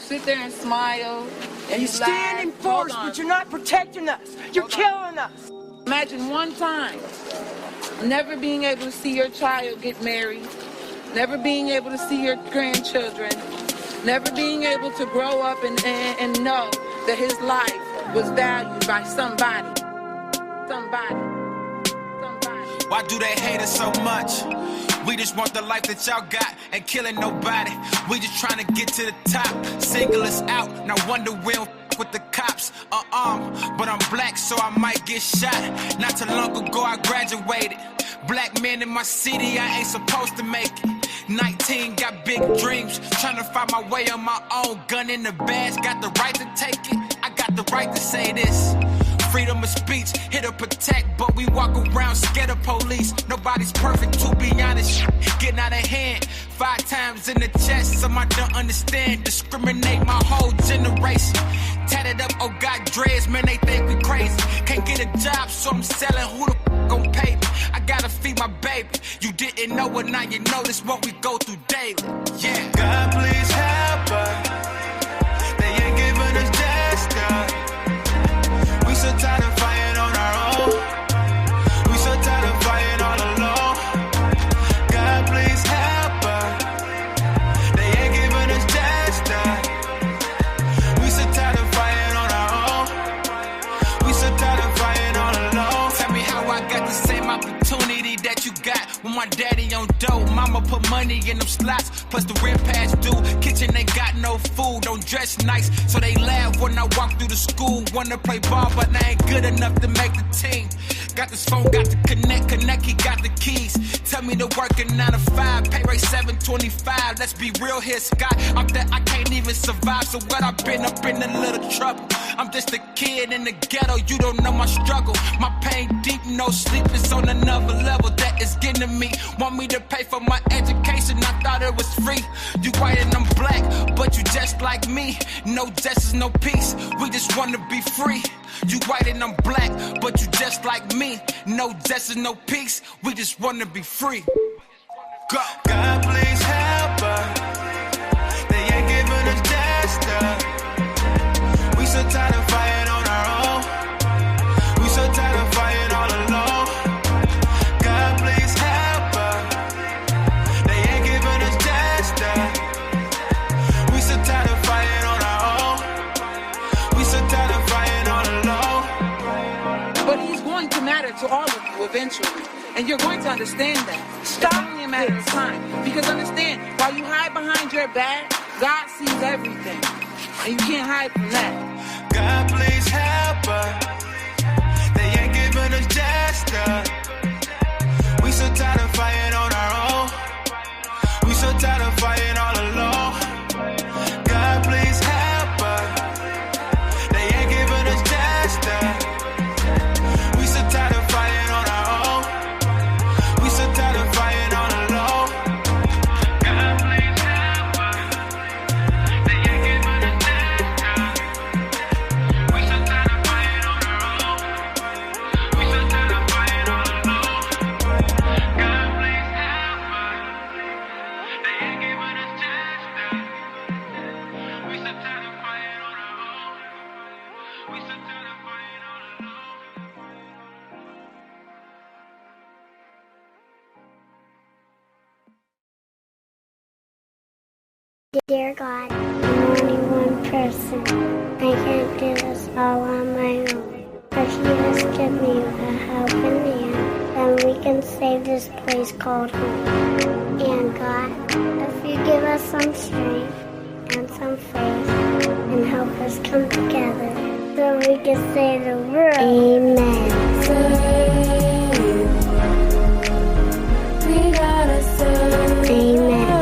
sit there and smile. And you stand in force, but you're not protecting us. You're killing us. Imagine one time never being able to see your child get married, never being able to see your grandchildren, never being able to grow up and know that his life was valued by somebody. Why do they hate us so much? We just want the life that y'all got, ain't killing nobody. We just trying to get to the top. Single us out, now wonder we don't with the cops. But I'm black, so I might get shot. Not too long ago I graduated. Black man in my city, I ain't supposed to make it. 19, got big dreams, trying to find my way on my own. Gun in the badge, got the right to take it. I got the right to say this. Freedom of speech, here to protect, but we walk around scared of police. Nobody's perfect, to be honest. Getting out of hand, 5 times in the chest. Some I don't understand, discriminate my whole generation. Tatted up, oh God, dreads, man, they think we crazy. Can't get a job, so I'm selling. Who the f gon' pay me? I gotta feed my baby. You didn't know it, now you know this what we go through daily. Yeah. God, please help us. They ain't giving us justice. We so tired of fighting on our own. We so tired of fighting all alone. God, please help us. They ain't giving us justice. We so tired of fighting on our own. We so tired of fighting all alone. Tell me how I got the same opportunity that you got with my daddy on dough. Mama put money in them slots, plus the rent pass due. Kitchen they got no food, don't dress nice, so they laugh when I walk through the school. Wanna play ball, but I ain't good enough to make the team. Got this phone, got the connect, he got the keys. Tell me to work at 9 to 5, pay rate $7.25. Let's be real here, Scott. I'm that I can't even survive, so what I've been up in a little trouble. I'm just a kid in the ghetto, you don't know my struggle. My pain deep, no sleep, it's on another level that is getting to me. Want me to pay for my education, I thought it was free. You white and I'm black, but you just like me. No justice, no peace, we just wanna be free. You white and I'm black, but you just like me. No justice, no peace, we just wanna be free. Go. God, please help us. They ain't giving us justice. We so tired of fighting on our own. We so tired of fighting all alone. God, please help us. They ain't giving us justice. We so tired of fighting on our own. We so tired of fighting all alone. But he's going to matter to all of you eventually. And you're going to understand that. Stop. It's only a matter of time. Because understand, while you hide behind your back, God sees everything. And you can't hide from that. God, please help us. They ain't giving us justice. We so tired of fighting on our own. We so tired of fighting all alone. God, please help us. They ain't giving us justice. We so tired of fighting on our own. We so tired of fighting all alone. God, please help us. They ain't giving us justice. We so tired of fighting on our own. We so tired of fighting all alone. God, please help us. They ain't giving us justice. We so tired of fighting on our own. We so tired of fighting all alone. Dear God, I'm only one person. I can't do this all on my own. If you just give me a helping hand, then we can save this place called home. And God, if you give us some strength and some faith and help us come together, so we can save the world. Amen. Save. We gotta save. Amen.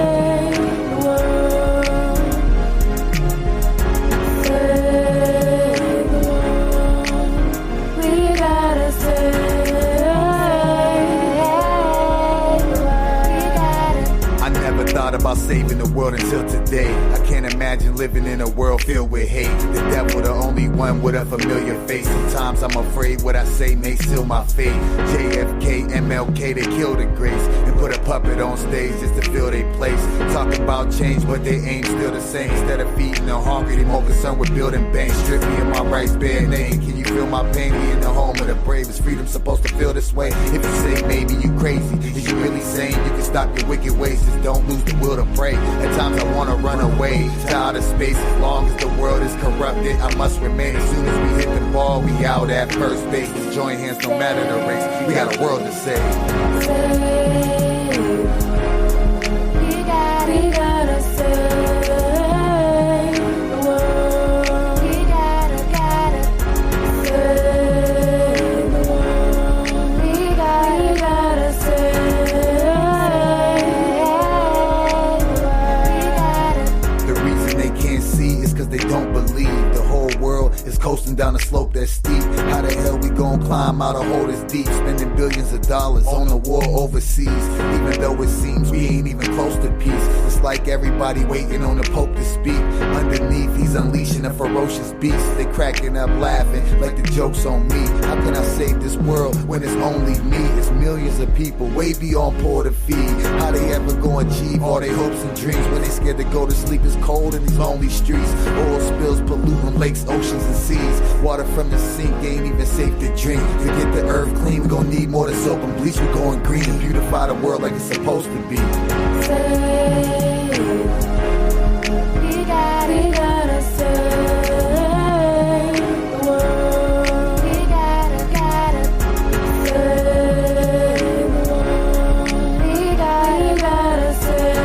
About saving the the world until today. I can't imagine living in a world filled with hate. The devil the only one with a familiar face. Sometimes I'm afraid what I say may seal my fate. JFK, MLK, they killed the greats and put a puppet on stage just to fill their place. Talking about change, but they aim still the same. Instead of feeding the hungry, they more concerned with building banks. Strip me of my rights, bare name. Can you feel my pain? We in the home of the brave. Is freedom supposed to feel this way? If you say maybe you crazy, is you really saying you can stop your wicked ways? Just don't lose the will to pray. At times I wanna run away to outer space. As long as the world is corrupted, I must remain. As soon as we hit the ball, we out at first base. Let's join hands no matter the race. We got a world to save. We gotta save the world. We gotta save the world. We gotta save the world. The reason they can't see is cause they don't believe. The whole world is coasting down a slope that's steep. How the hell we gon' climb out a hole that's deep? Spending billions of dollars on the war overseas. Even though it seems we ain't even close to peace. It's like everybody waiting on the Pope to speak. Underneath he's unleashing a ferocious beast. They cracking up laughing like the joke's on me. How can I save this world when it's only me? It's millions of people way beyond poor to feed. How they ever gonna achieve all their hopes and dreams when they scared to go to sleep? It's cold in these lonely streets. Oil spills polluting lakes, oceans and seas. Water from the sink ain't even safe to drink. To get the earth clean, we gon' need more than soap and bleach. We going green and beautify the world like it's supposed to be. We gotta save the world. We gotta save the world. We gotta save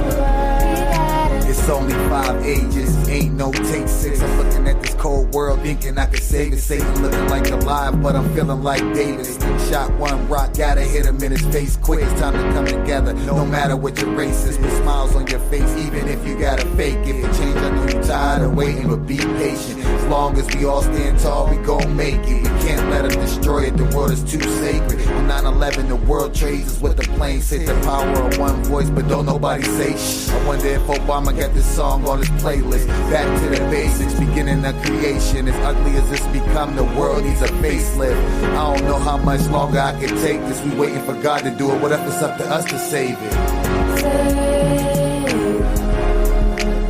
the world. It's only 5 ages, ain't no take 6. I'm looking at this cold world thinking I could save it. Satan looking like alive, but I'm feeling like David. Shot one rock, gotta hit him in his face quick. It's time to come together, no matter what your race is. Put smiles on your face, even if you gotta fake. If it change, I know you're tired of waiting, but be patient. As long as we all stand tall, we gon' make it. We can't let them destroy it, the world is too sacred. On 9/11, the world trades us with the planes. Say the power of one voice, but don't nobody say shh. I wonder if Obama got this song on his playlist. Back to the basics, beginning of creation. As ugly as this become, the world needs a facelift. I don't know how much longer I can take this. We waiting for God to do it. What if it's up to us to save it?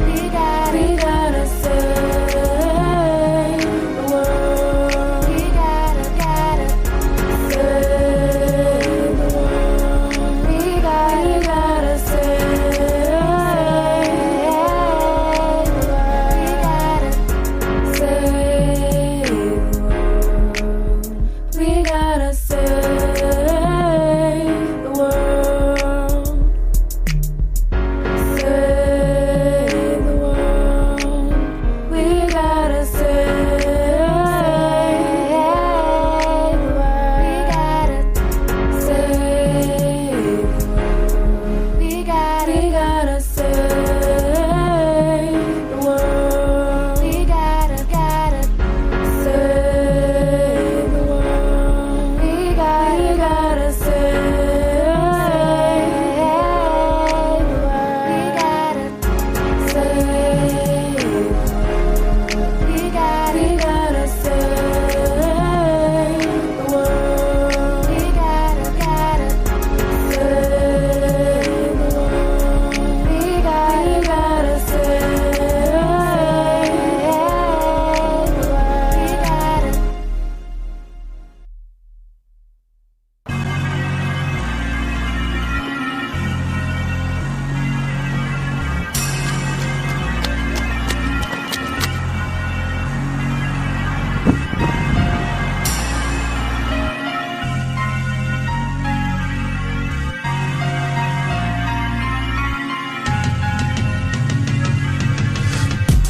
We gotta save the world. We gotta save the world. We gotta save the world. We gotta save the world. We gotta save the world.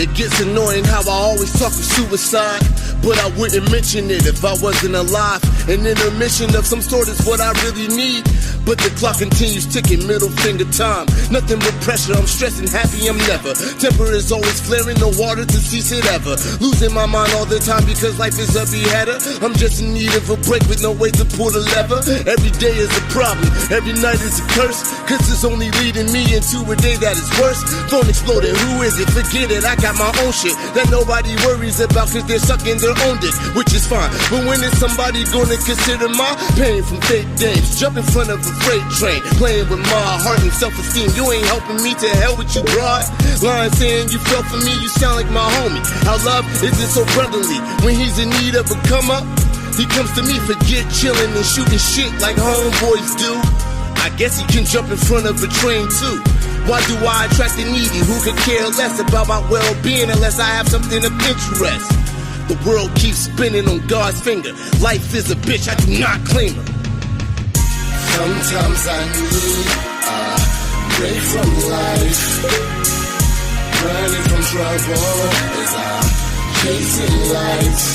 It gets annoying how I always talk of suicide, but I wouldn't mention it if I wasn't alive. An intermission of some sort is what I really need. But the clock continues ticking, middle finger time. Nothing but pressure, I'm stressing, happy I'm never. Temper is always flaring, no water to cease it ever. Losing my mind all the time because life is a beheader. I'm just in need of a break with no way to pull the lever. Every day is a problem, every night is a curse. Cause it's only leading me into a day that is worse. Phone exploded, who is it? Forget it, I got my own shit that nobody worries about cause they're sucking their own dick, which is fine. But when is somebody gonna consider my pain from fake games? Jump in front of a freight train, playing with my heart and self-esteem. You ain't helping me, to hell with you, broad. Lying saying you felt for me, you sound like my homie. How love isn't so brotherly. When he's in need of a come up, he comes to me, forget chilling and shooting shit like homeboys do. I guess he can jump in front of a train too. Why do I attract the needy who could care less about my well-being unless I have something of interest? The world keeps spinning on God's finger. Life is a bitch, I do not claim her. Sometimes I need a break from life, running from trouble as I'm chasing lights.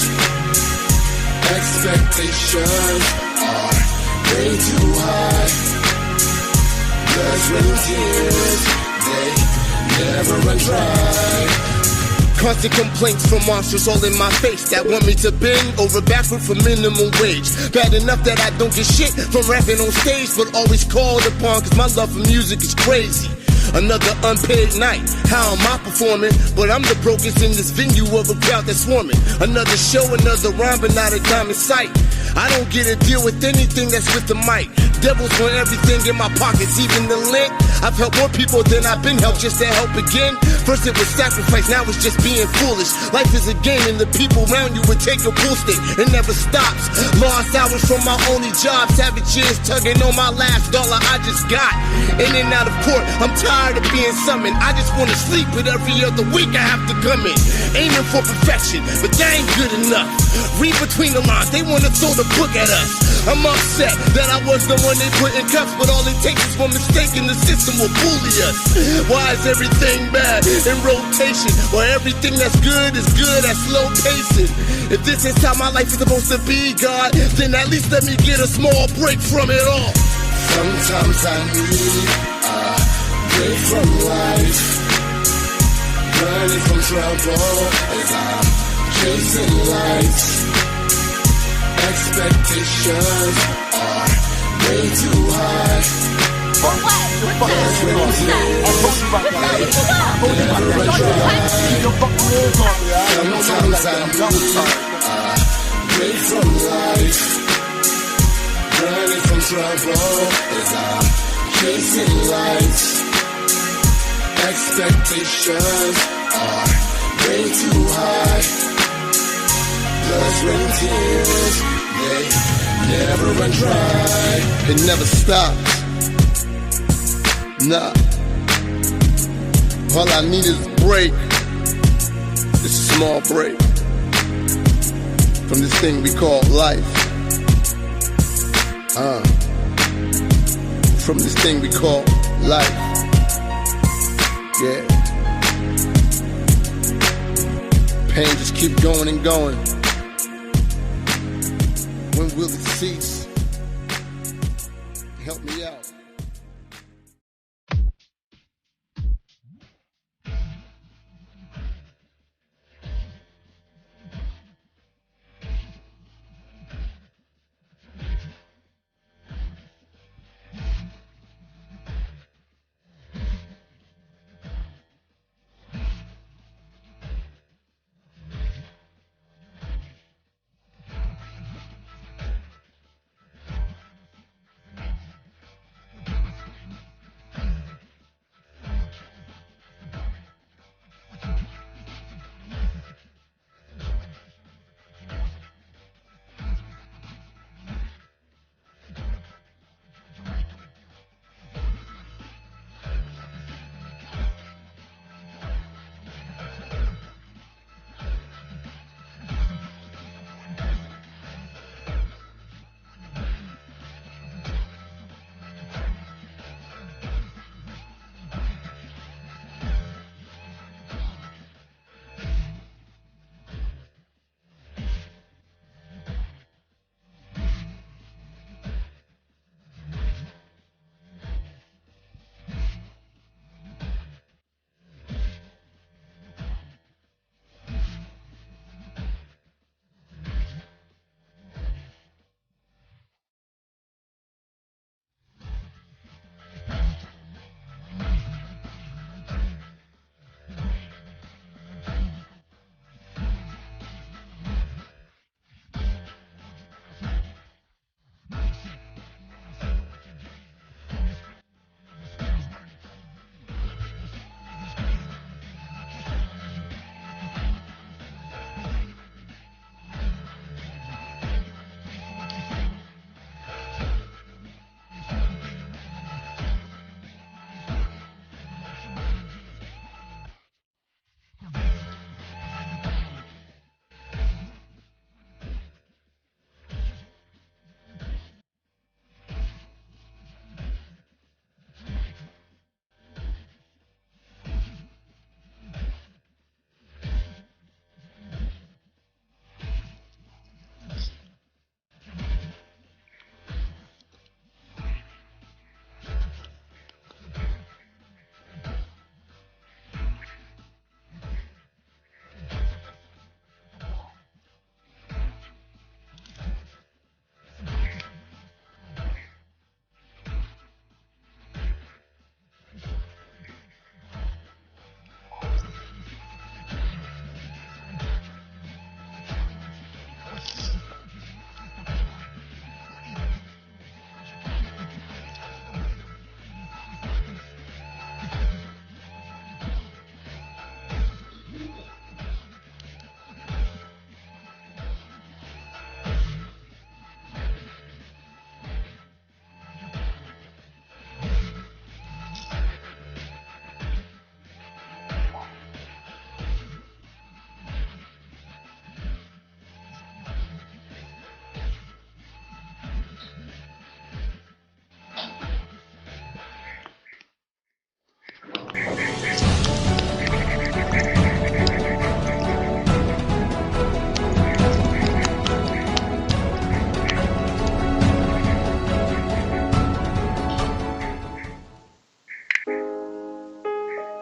Expectations are way too high. Blood, sweat, and tears, they never run dry. Constant complaints from monsters all in my face that want me to bend over backward for minimum wage. Bad enough that I don't get shit from rapping on stage, but always called upon cause my love for music is crazy. Another unpaid night, how am I performing? But I'm the brokest in this venue of a crowd that's swarming. Another show, another rhyme, but not a dime in sight. I don't get a deal with anything that's with the mic. Devils want everything in my pockets, even the lint. I've helped more people than I've been helped just to help again. First it was sacrifice, now it's just being foolish. Life is a game and the people around you would take your pool stick. It never stops. Lost hours from my only job, savage years tugging on my last dollar I just got. In and out of court, I'm tired of being summoned. I just wanna sleep, but every other week I have to come in. Aiming for perfection, but that ain't good enough. Read between the lines, they wanna throw the book at us. I'm upset that I was the one they put in cuffs, but all it takes is one mistake and the system will bully us. Why is everything bad in rotation? Well, everything that's good is good at slow pacing. If this is how my life is supposed to be, God, then at least let me get a small break from it all. Sometimes I need a break from life, running from trouble as I'm chasing lights. Expectations are way too high. For what? That's when I'm Sometimes I need a break from life, running from trouble as I'm chasing lights. Expectations are way too high. Blood, sweat, and tears, they never run dry. It never stops. Nah. All I need is a break. Just a small break from this thing we call life. From this thing we call life. Yeah. Pain just keep going and going. When will it cease? Help me out.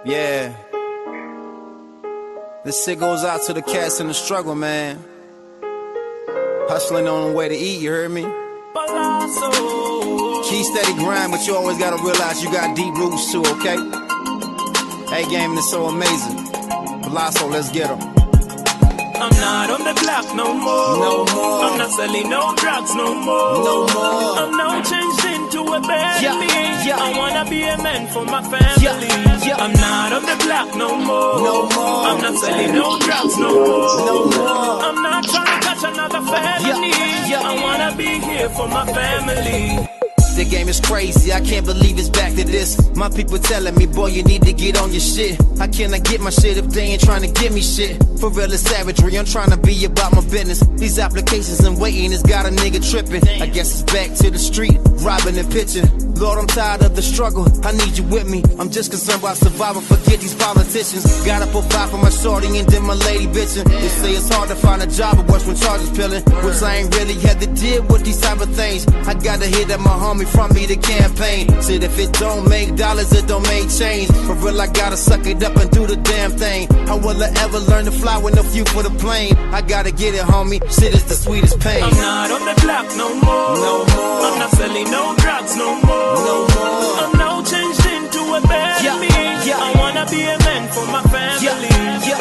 Yeah. This shit goes out to the cats in the struggle, man. Hustling on the way to eat, you heard me? Key steady grind, but you always gotta realize you got deep roots too, okay? Hey, game is so amazing. Palazzo, let's get 'em. I'm not on the block no more. No more. I'm not selling no drugs no more. No more. I'm now changed into a better me. I wanna be a man for my family. I'm not on the block no more. No more. I'm not selling no drugs no more. No more. I'm not trying to catch another felony. I wanna be here for my family. The game is crazy, I can't believe it's back to this. My people telling me, boy, you need to get on your shit. How can I get my shit if they ain't trying to give me shit? For real, it's savagery, I'm trying to be about my business. These applications and waiting has got a nigga tripping. I guess it's back to the street, robbing and pitching. Lord, I'm tired of the struggle, I need you with me. I'm just concerned about survival, forget these politicians. Gotta provide for my shorty and then my lady bitching. They say it's hard to find a job, but worse when charges peeling. Which I ain't really had to deal with these type of things. I gotta hit at my homie from me the campaign. Said if it don't make dollars, it don't make change. For real, I gotta suck it up and do the damn thing. How will I ever learn to fly with no fuel for the plane? I gotta get it, homie, shit is the sweetest pain. I'm not on the block no more. No more. I'm not selling no drugs no more. No more. I'm now changed into a better me. I wanna be a man for my family.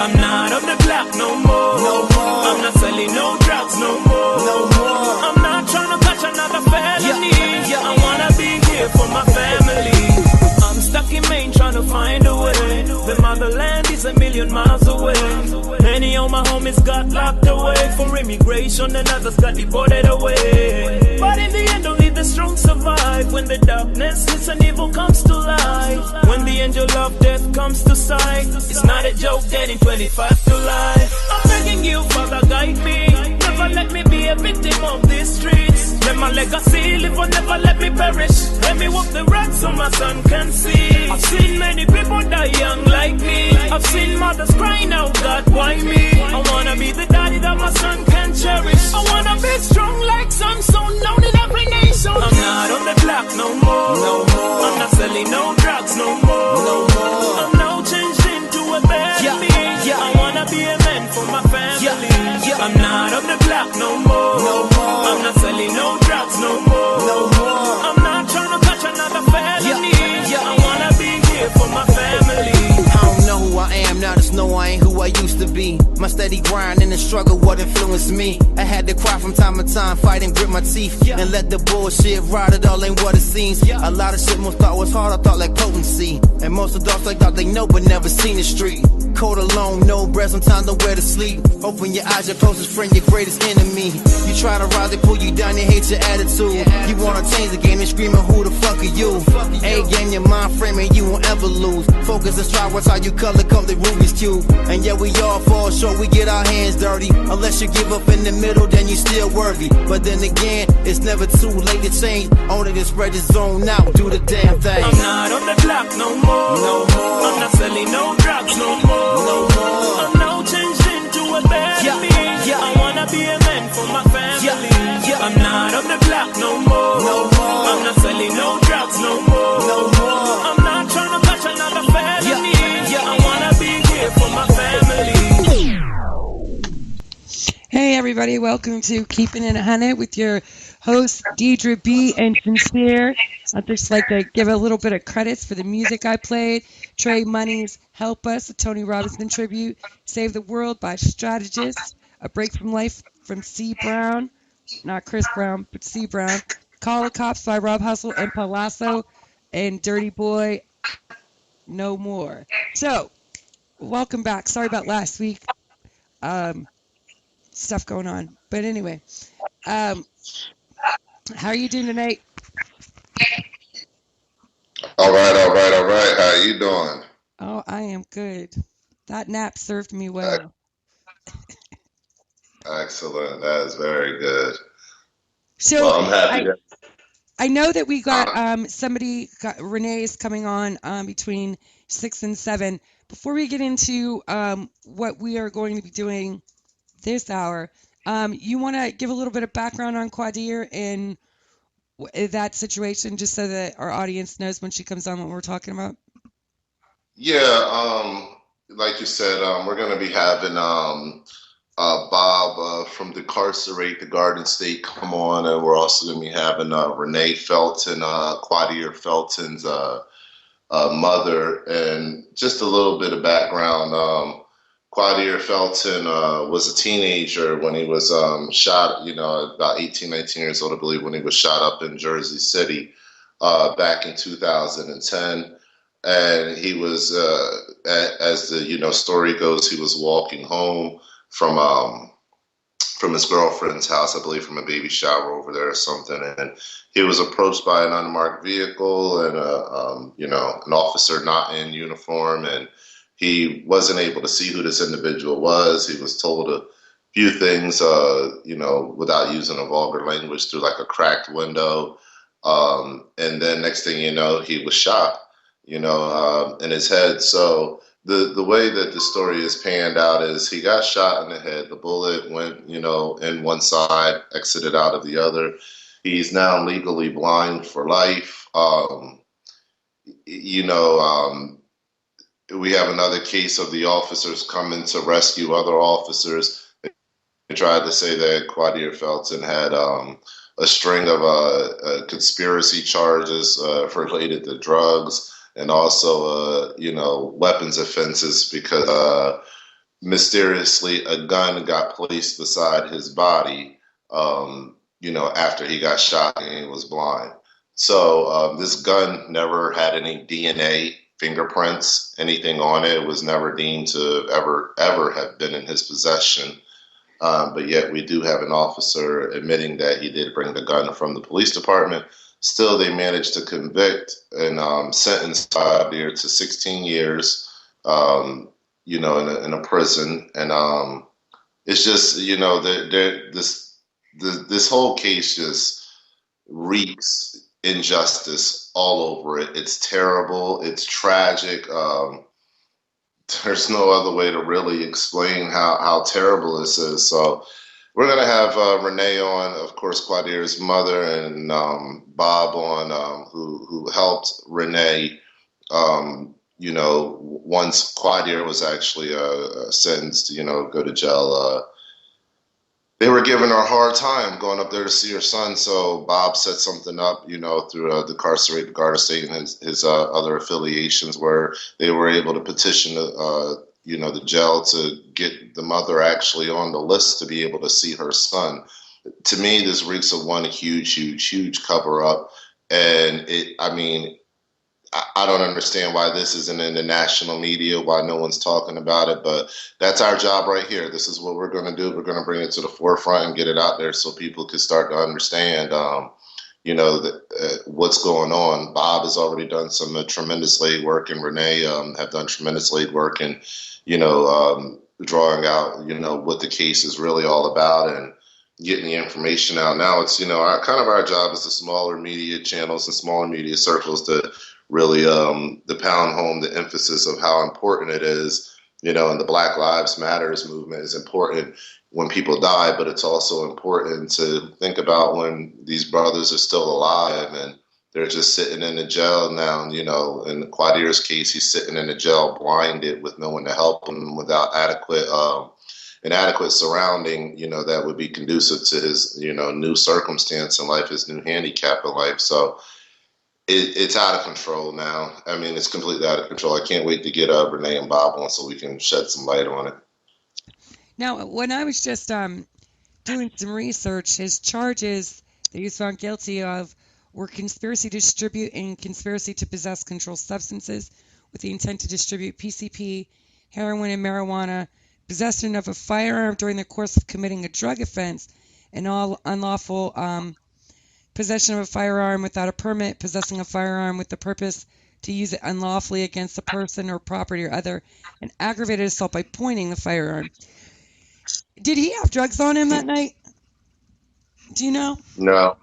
I'm not on the block no more. No more. I'm not selling no drugs no more. No more. I'm not trying to catch another felony. I wanna be here for my family. I'm stuck in Maine trying to find a way. The motherland is a million miles away. Many of my homies got locked away for immigration and others got deported away. But in the end only the strong survive. When the darkness hits and evil comes to light. When the angel of death comes to sight. It's not a joke getting 25 to life. I'm begging you, Father, guide me. Never let me be a victim of these streets. Let my legacy live or never let me perish. Let me walk the road so my son can see. I've seen many people die young like me. I've seen mothers crying out, God, why me? I wanna be the daddy that my son can cherish. I wanna be strong like Samson, known in every nation. I'm not on the block no more. No more. I'm not selling no drugs no more. No more. I'm now changed into a better me. I wanna be a man for my family. I'm not on the block no more. No more. I'm not selling no drugs no more. No more. I'm not trying to catch another felony. I wanna be here for my family. I don't know who I am, now just know I ain't who I used to be. My steady grind and the struggle, what influenced me. I had to cry from time to time, fight and grit my teeth. And let the bullshit ride, it all ain't what it seems. A lot of shit most thought was hard, I thought like potency. And most adults like thought they know but never seen the street. Cold alone, no breath, sometimes nowhere to sleep. Open your eyes, your closest friend, your greatest enemy. You try to rise, they pull you down, they hate your attitude. You wanna change the game, and screaming, who the fuck are you? A-game, your mind frame, and you won't ever lose. Focus and strive, watch how you color code the Rubik's Cube. And yeah, we all fall short, we get our hands dirty. Unless you give up in the middle, then you still worthy. But then again, it's never too late to change. Only to spread your zone out, do the damn thing. I'm not on the block no more. No more. I'm not selling no drugs no more. No more. I'm now changed into a better me. I wanna be a man for my family. I'm not on the block no more. No more. I'm not selling no drugs no more. No more. I'm not trying to catch another felony. I wanna be here for my family. Hey everybody, welcome to Keepin in Hunnid with your hosts Deidre B and Sincere. I'd just like to give a little bit of credits for the music I played. Trey Money's Help Us, a Tony Robinson tribute. Save the World by Strategist. A Break from Life from C. Brown. Not Chris Brown, but C. Brown. Call the Cops by Rob Hustle and Palazzo. And Dirty Boy, No More. So, welcome back. Sorry about last week. Stuff going on. But anyway, how are you doing tonight? All right. How you doing? Oh, I am good. That nap served me well. Excellent. That is very good. So well, I'm happy. I know that we got Renee is coming on between 6 and 7. Before we get into what we are going to be doing this hour, you want to give a little bit of background on Kwadir and that situation, just so that our audience knows when she comes on what we're talking about? Yeah, like you said, we're going to be having Bob from Decarcerate, the Garden State, come on, and we're also going to be having Renee Felton, Kwadir Felton's mother, and just a little bit of background. Kwadir Felton was a teenager when he was shot, about 18, 19 years old, I believe, when he was shot up in Jersey City back in 2010. And he was, as the story goes, he was walking home from his girlfriend's house, I believe, from a baby shower over there or something, and he was approached by an unmarked vehicle and an officer not in uniform, and he wasn't able to see who this individual was. He was told a few things, without using a vulgar language, through like a cracked window, and then next thing you know, he was shot, in his head. So the way that the story is panned out is he got shot in the head. The bullet went, in one side, exited out of the other. He's now legally blind for life. We have another case of the officers coming to rescue other officers. They tried to say that Kwadir Felton had a string of conspiracy charges related to drugs, and also, weapons offenses, because mysteriously a gun got placed beside his body, after he got shot and he was blind. So this gun never had any DNA, fingerprints, anything on it. It was never deemed to ever have been in his possession. But yet we do have an officer admitting that he did bring the gun from the police department. Still, they managed to convict and sentence Kwadir to 16 years, in a prison. And it's just, this whole case just reeks injustice all over it. It's terrible. It's tragic. There's no other way to really explain how terrible this is. So we're going to have Renee on, of course, Kwadir's mother, and Bob on, who helped Renee, once Kwadir was actually sentenced to, go to jail. They were giving her a hard time going up there to see her son, so Bob set something up, through Decarcerate, the Garden State, and his other affiliations, where they were able to petition the jail to get the mother actually on the list to be able to see her son. To me, this reeks of one huge cover up, and I don't understand why this isn't in the national media, why no one's talking about it, but that's our job right here. This is what we're going to do. We're going to bring it to the forefront and get it out there so people can start to understand, what's going on. Bob has already done some tremendous lead work, and Renee have done tremendous lead work, and, drawing out, what the case is really all about and getting the information out. Now it's, our job is the smaller media channels and smaller media circles to really to pound home the emphasis of how important it is, and the Black Lives Matters movement is important when people die, but it's also important to think about when these brothers are still alive and they're just sitting in the jail now. In Kwadir's case, he's sitting in the jail blinded with no one to help him, without inadequate surrounding, that would be conducive to his, new circumstance in life, his new handicap in life. So it's out of control now. It's completely out of control. I can't wait to get Renee and Bob on so we can shed some light on it. Now, when I was just doing some research, his charges that he was found guilty of were conspiracy to distribute and conspiracy to possess controlled substances with the intent to distribute PCP, heroin, and marijuana, possession of a firearm during the course of committing a drug offense, and all unlawful possession of a firearm without a permit, possessing a firearm with the purpose to use it unlawfully against a person or property or other, and aggravated assault by pointing the firearm. Did he have drugs on him that night? Do you know? No,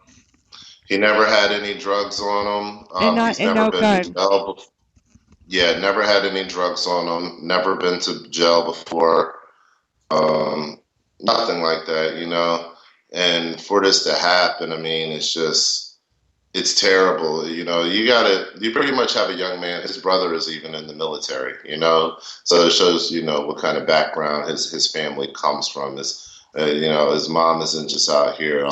he never had any drugs on him. He's never been to jail before. Yeah, never had any drugs on him. Never been to jail before. Nothing like that, And for this to happen, it's just, It's terrible. You pretty much have a young man. His brother is even in the military, so it shows, what kind of background his family comes from. His mom isn't just out here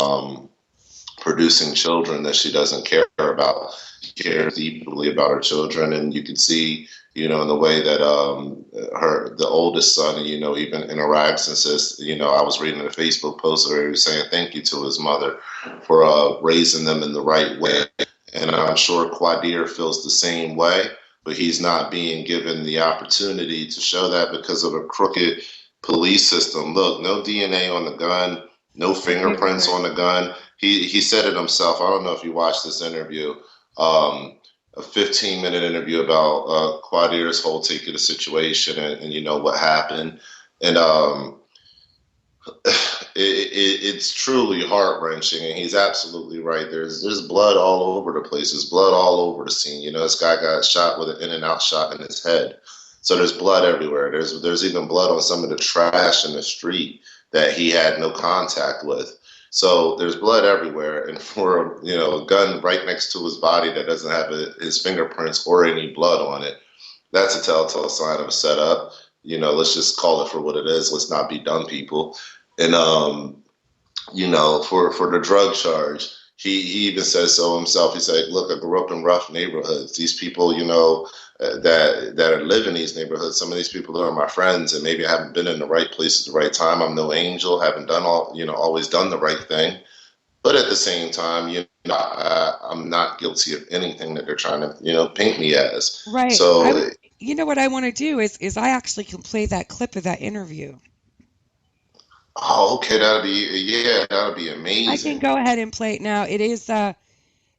producing children that she doesn't care about. She cares deeply about her children, and you can see, in the way that the oldest son, even interacts and says, I was reading a Facebook post where he was saying thank you to his mother for raising them in the right way. And I'm sure Kwadir feels the same way, but he's not being given the opportunity to show that because of a crooked police system. Look, no DNA on the gun, no fingerprints on the gun. He said it himself. I don't know if you watched this interview, a 15-minute interview about Kwadir's whole take of the situation and what happened. And it's truly heart-wrenching, and he's absolutely right. There's blood all over the place. There's blood all over the scene. This guy got shot with an in-and-out shot in his head. So there's blood everywhere. There's even blood on some of the trash in the street that he had no contact with. So there's blood everywhere, and for a gun right next to his body that doesn't have his fingerprints or any blood on it, that's a telltale sign of a setup. Let's just call it for what it is. Let's not be dumb people. And for the drug charge, he even says so himself. He said, "Look, I grew up in rough neighborhoods. These people, that live in these neighborhoods, some of these people are my friends, and maybe I haven't been in the right place at the right time. I'm no angel, haven't done always done the right thing. But at the same time, I'm not guilty of anything that they're trying to, paint me as." Right. So, what I want to do is I actually can play that clip of that interview. Oh, okay. That'll be amazing. I can go ahead and play it now. It is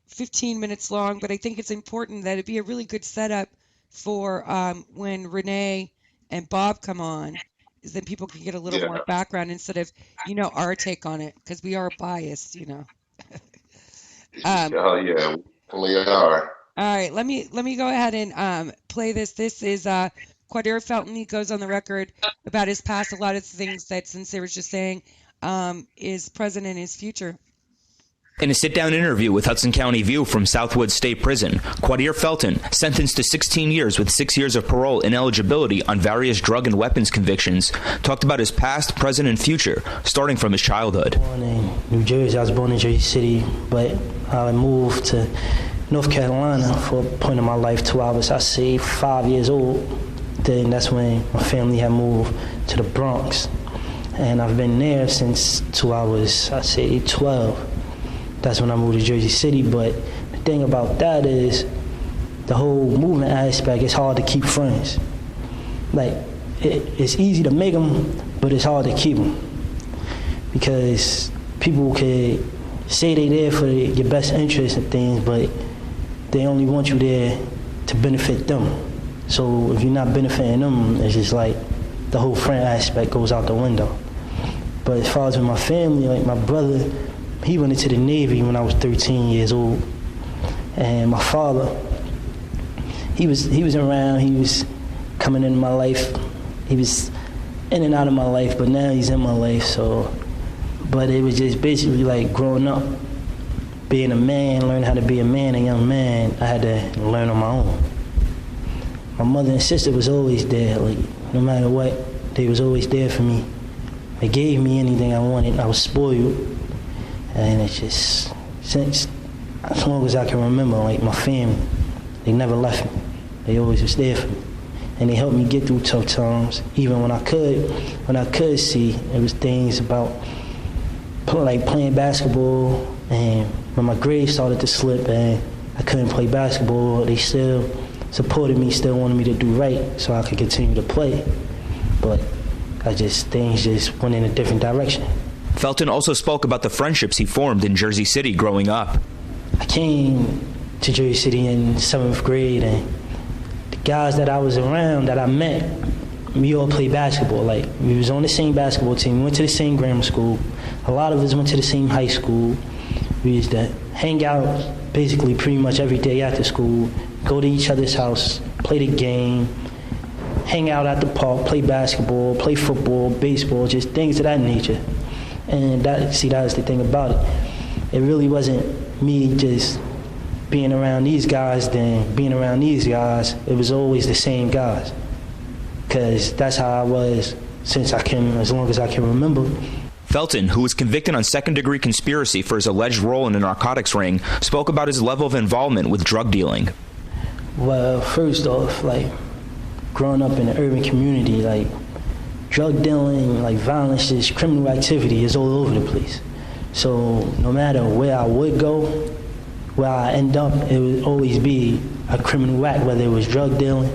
15 minutes long, but I think it's important that it be a really good setup for when Renee and Bob come on, is then people can get a little more background instead of, our take on it, because we are biased, Oh yeah, we are. All right, let me go ahead and play this. This is Kwadir Felton. He goes on the record about his past, a lot of things that Sincere was just saying is present in his future. In a sit-down interview with Hudson County View from Southwood State Prison, Kwadir Felton, sentenced to 16 years with 6 years of parole ineligibility on various drug and weapons convictions, talked about his past, present, and future, starting from his childhood. Born in New Jersey. I was born in Jersey City, but I moved to North Carolina for a point in my life till I was, 5 years old. Then that's when my family had moved to the Bronx. And I've been there since till I was, 12. That's when I moved to Jersey City. But the thing about that is the whole movement aspect, it's hard to keep friends. Like, it's easy to make them, but it's hard to keep them. Because people could say they there for your best interest and things, but they only want you there to benefit them. So if you're not benefiting them, it's just like the whole friend aspect goes out the window. But as far as with my family, like my brother, he went into the Navy when I was 13 years old. And my father, he was around, he was coming into my life. He was in and out of my life, but now he's in my life, so. But it was just basically like growing up, being a man, learning how to be a man, a young man, I had to learn on my own. My mother and sister was always there, like no matter what, they was always there for me. They gave me anything I wanted, I was spoiled. And it's just, since as long as I can remember, like my family, they never left me. They always was there for me. And they helped me get through tough times, even when I could see, it was things about like playing basketball, and when my grades started to slip and I couldn't play basketball, they still supported me, still wanted me to do right so I could continue to play. But things just went in a different direction. Felton also spoke about the friendships he formed in Jersey City growing up. I came to Jersey City in 7th grade, and the guys that I was around, that I met, we all played basketball. Like, we was on the same basketball team. We went to the same grammar school. A lot of us went to the same high school. We used to hang out basically pretty much every day after school, go to each other's house, play the game, hang out at the park, play basketball, play football, baseball, just things of that nature. And that is the thing about it. It really wasn't me just being around these guys than being around these guys, it was always the same guys. Because that's how I was as long as I can remember. Felton, who was convicted on second-degree conspiracy for his alleged role in a narcotics ring, spoke about his level of involvement with drug dealing. Well, first off, like, growing up in an urban community, like, drug dealing, like, violence, just criminal activity is all over the place. So no matter where I would go, where I end up, it would always be a criminal act, whether it was drug dealing,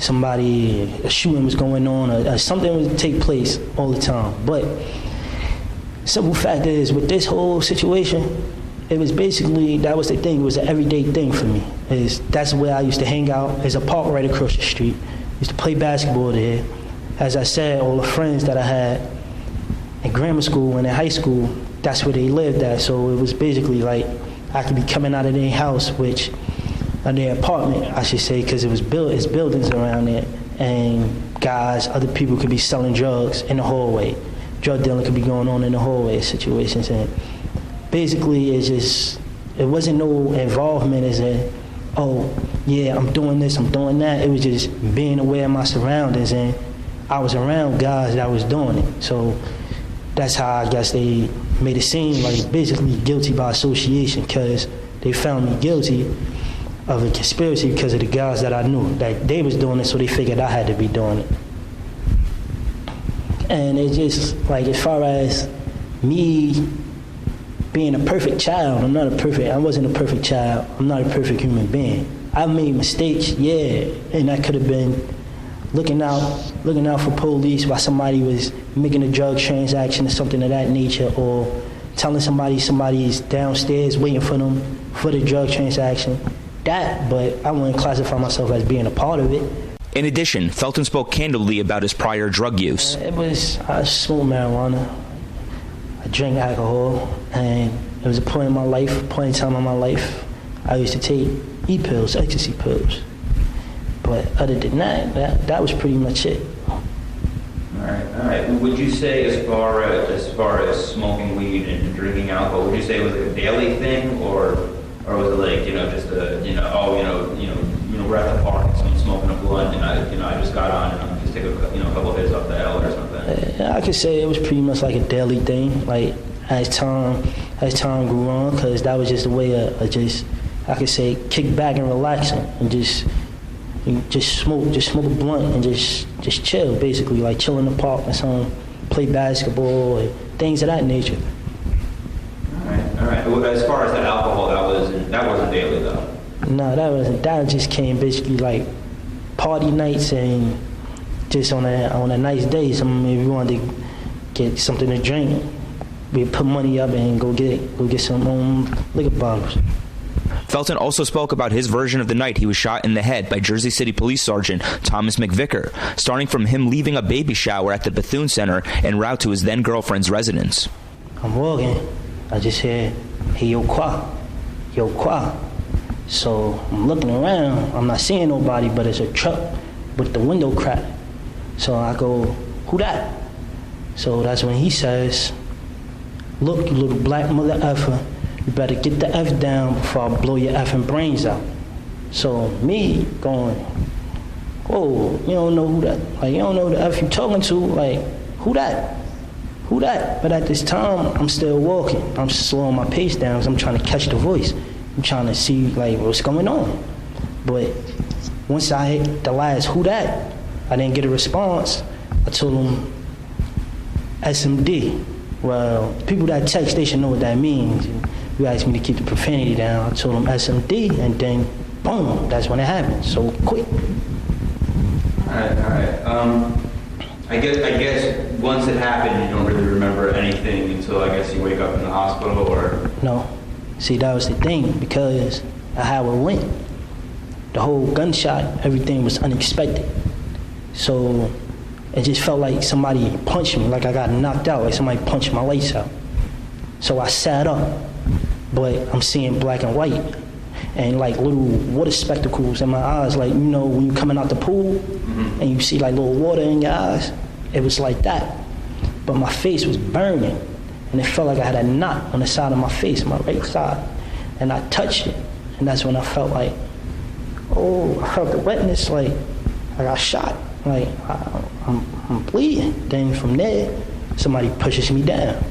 a shooting was going on, or something would take place all the time. But simple fact is, with this whole situation, it was basically, that was the thing, it was an everyday thing for me. That's where I used to hang out. There's a park right across the street. I used to play basketball there. As I said, all the friends that I had in grammar school and in high school, that's where they lived at. So it was basically like I could be coming out of their house, their apartment, I should say, because it's buildings around there, and other people could be selling drugs in the hallway. Drug dealing could be going on in the hallway situations, and basically it wasn't no involvement as in, oh yeah, I'm doing this, I'm doing that. It was just being aware of my surroundings, and I was around guys that was doing it. So that's how I guess they made it seem like basically guilty by association, because they found me guilty of a conspiracy because of the guys that I knew that they was doing it, so they figured I had to be doing it. And it's just like, as far as me being a perfect child, I wasn't a perfect child. I'm not a perfect human being. I made mistakes, yeah, and I could have been looking out for police while somebody was making a drug transaction or something of that nature, or telling somebody's downstairs waiting for them for the drug transaction. But I wouldn't classify myself as being a part of it. In addition, Felton spoke candidly about his prior drug use. I smoked marijuana, I drank alcohol, and it was a point in time in my life, I used to take E-pills, ecstasy pills. But other than that was pretty much it. All right. Would you say, as far as smoking weed and drinking alcohol, would you say it was like a daily thing, or was it like, just we're at the park and someone's smoking a blunt and I just got on and I'm just taking a couple hits off the L or something? I could say it was pretty much like a daily thing, like as time grew on, because that was just a way of I could say kick back and relaxing and just smoke a blunt and just chill, basically, like chill in the park and something, play basketball and things of that nature. All right. As far as the alcohol, that wasn't daily though. No, that just came basically like party nights and just on a nice day. If we wanted to get something to drink, we'd put money up and go get some liquor bottles. Felton also spoke about his version of the night he was shot in the head by Jersey City Police Sergeant Thomas McVicar, starting from him leaving a baby shower at the Bethune Center en route to his then-girlfriend's residence. I'm walking, I just hear, hey, yo, Kwa. So I'm looking around, I'm not seeing nobody, but it's a truck with the window cracked. So I go, who that? So that's when he says, look, you little black mother effer, you better get the F down before I blow your effing brains out. So me going, whoa, you don't know who that, like, you don't know who the F you talking to, like, who that? But at this time, I'm still walking. I'm slowing my pace down because I'm trying to catch the voice. I'm trying to see, like, what's going on. But once I hit the last who that, I didn't get a response. I told him SMD. Well, people that text, they should know what that means. You asked me to keep the profanity down. I told him SMD, and then boom, that's when it happened. So quick. All right. I guess once it happened, you don't really remember anything until I guess you wake up in the hospital, or? No. See, that was the thing, because of how it went. The whole gunshot, everything was unexpected. So it just felt like somebody punched me, like I got knocked out, like somebody punched my lights out. So I sat up, but I'm seeing black and white, and like little water spectacles in my eyes, like, when you're coming out the pool, and you see like little water in your eyes, it was like that. But my face was burning, and it felt like I had a knot on the side of my face, my right side, and I touched it, And that's when I felt like, oh, I felt the wetness, like I got shot, like I'm bleeding. Then from there, somebody pushes me down,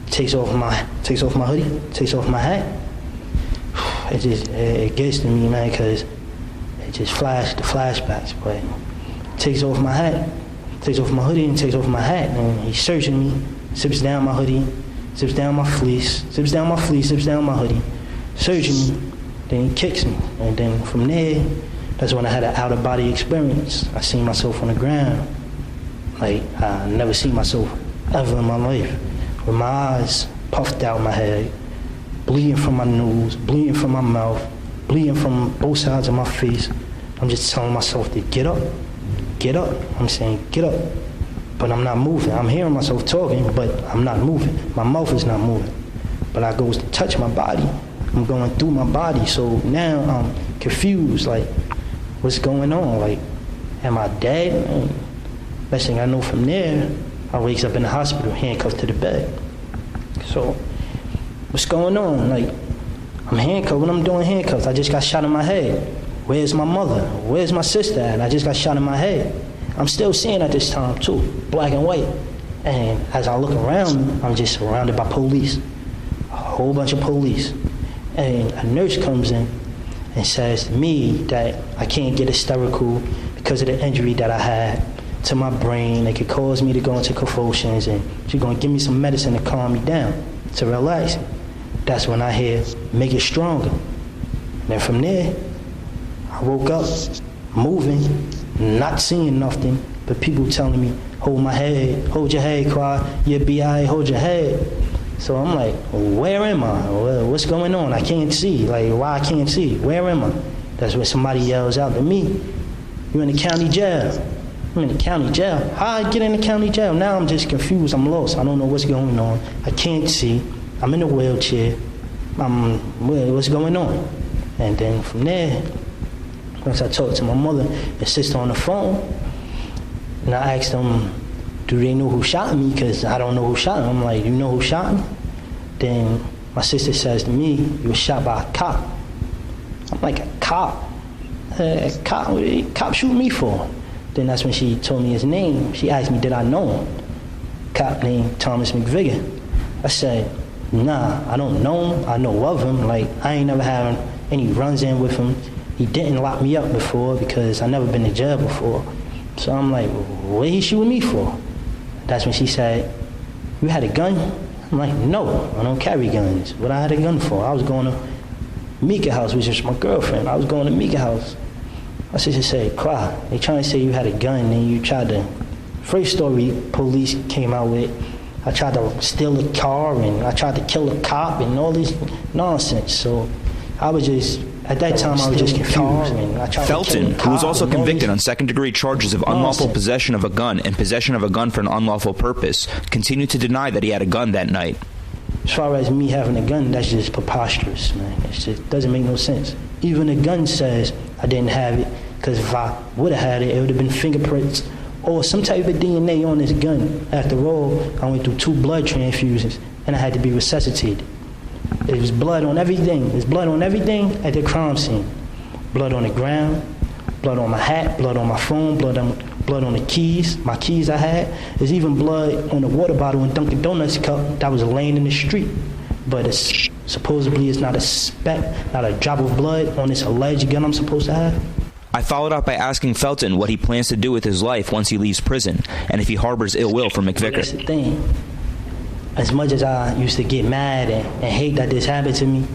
takes off my hoodie, takes off my hat. It gets to me, man, because it just flashed the flashbacks. But takes off my hat, takes off my hoodie, and takes off my hat, and he's searching me, zips down my hoodie, zips down my fleece, zips down my fleece, zips down my hoodie, searching me, then he kicks me. And then from there, that's when I had an out-of-body experience. I seen myself on the ground. Like, I never seen myself ever in my life. With my eyes puffed out my head, bleeding from my nose, bleeding from my mouth, bleeding from both sides of my face. I'm just telling myself to get up, get up. I'm saying, get up. But I'm not moving. I'm hearing myself talking, but I'm not moving. My mouth is not moving. But I goes to touch my body. I'm going through my body. So now I'm confused, like, what's going on? Like, am I dead? And best thing I know from there, I wakes up in the hospital, handcuffed to the bed. So, what's going on? Like, I'm handcuffed. What I'm doing handcuffs? I just got shot in my head. Where's my mother? Where's my sister at? I just got shot in my head. I'm still seeing at this time too, black and white. And as I look around me, I'm just surrounded by police, a whole bunch of police. And a nurse comes in and says to me that I can't get hysterical because of the injury that I had to my brain. It could cause me to go into convulsions, and she's gonna give me some medicine to calm me down, to relax. That's when I hear, make it stronger. And then from there, I woke up, moving, not seeing nothing, but people telling me, hold my head, hold your head, Quad, you'll be all right, hold your head. So I'm like, where am I? What's going on? I can't see. Like, why I can't see? Where am I? That's when somebody yells out to me, you're in the county jail. I'm in the county jail. How I get in the county jail? Now I'm just confused. I'm lost. I don't know what's going on. I can't see. I'm in a wheelchair. What's going on? And then from there, once I talked to my mother and sister on the phone, and I asked them, do they know who shot me? Because I don't know who shot me. I'm like, you know who shot me? Then my sister says to me, you were shot by a cop. I'm like, a cop? A cop? What did a cop shoot me for? Then that's when she told me his name. She asked me, did I know him? Cop named Thomas McVicar. I said, nah, I don't know him. I know of him. Like, I ain't never had any runs in with him. He didn't lock me up before because I never been to jail before. So I'm like, what he shooting me for? That's when she said, you had a gun? I'm like, no, I don't carry guns. What I had a gun for? I was going to McVicar house, which is my girlfriend. I was going to McVicar house. My sister said, Quad, they trying to say you had a gun and you tried to, first story police came out with, I tried to steal a car and I tried to kill a cop and all this nonsense. So I was just, at that time I was just confused. Felton, who was also convicted on second-degree charges of unlawful possession of a gun and possession of a gun for an unlawful purpose, continued to deny that he had a gun that night. As far as me having a gun, that's just preposterous, man. It just doesn't make no sense. Even the gun says I didn't have it, because if I would have had it, it would have been fingerprints or some type of DNA on this gun. After all, I went through 2 blood transfusions and I had to be resuscitated. There was blood on everything. There's blood on everything at the crime scene. Blood on the ground, blood on my hat, blood on my phone, blood on the keys, my keys I had. There's even blood on the water bottle in Dunkin' Donuts cup that was laying in the street. But it's, supposedly it's not a speck, not a drop of blood on this alleged gun I'm supposed to have. I followed up by asking Felton what he plans to do with his life once he leaves prison, and if he harbors ill will for McVicar. That's the thing. As much as I used to get mad and hate that this happened to me,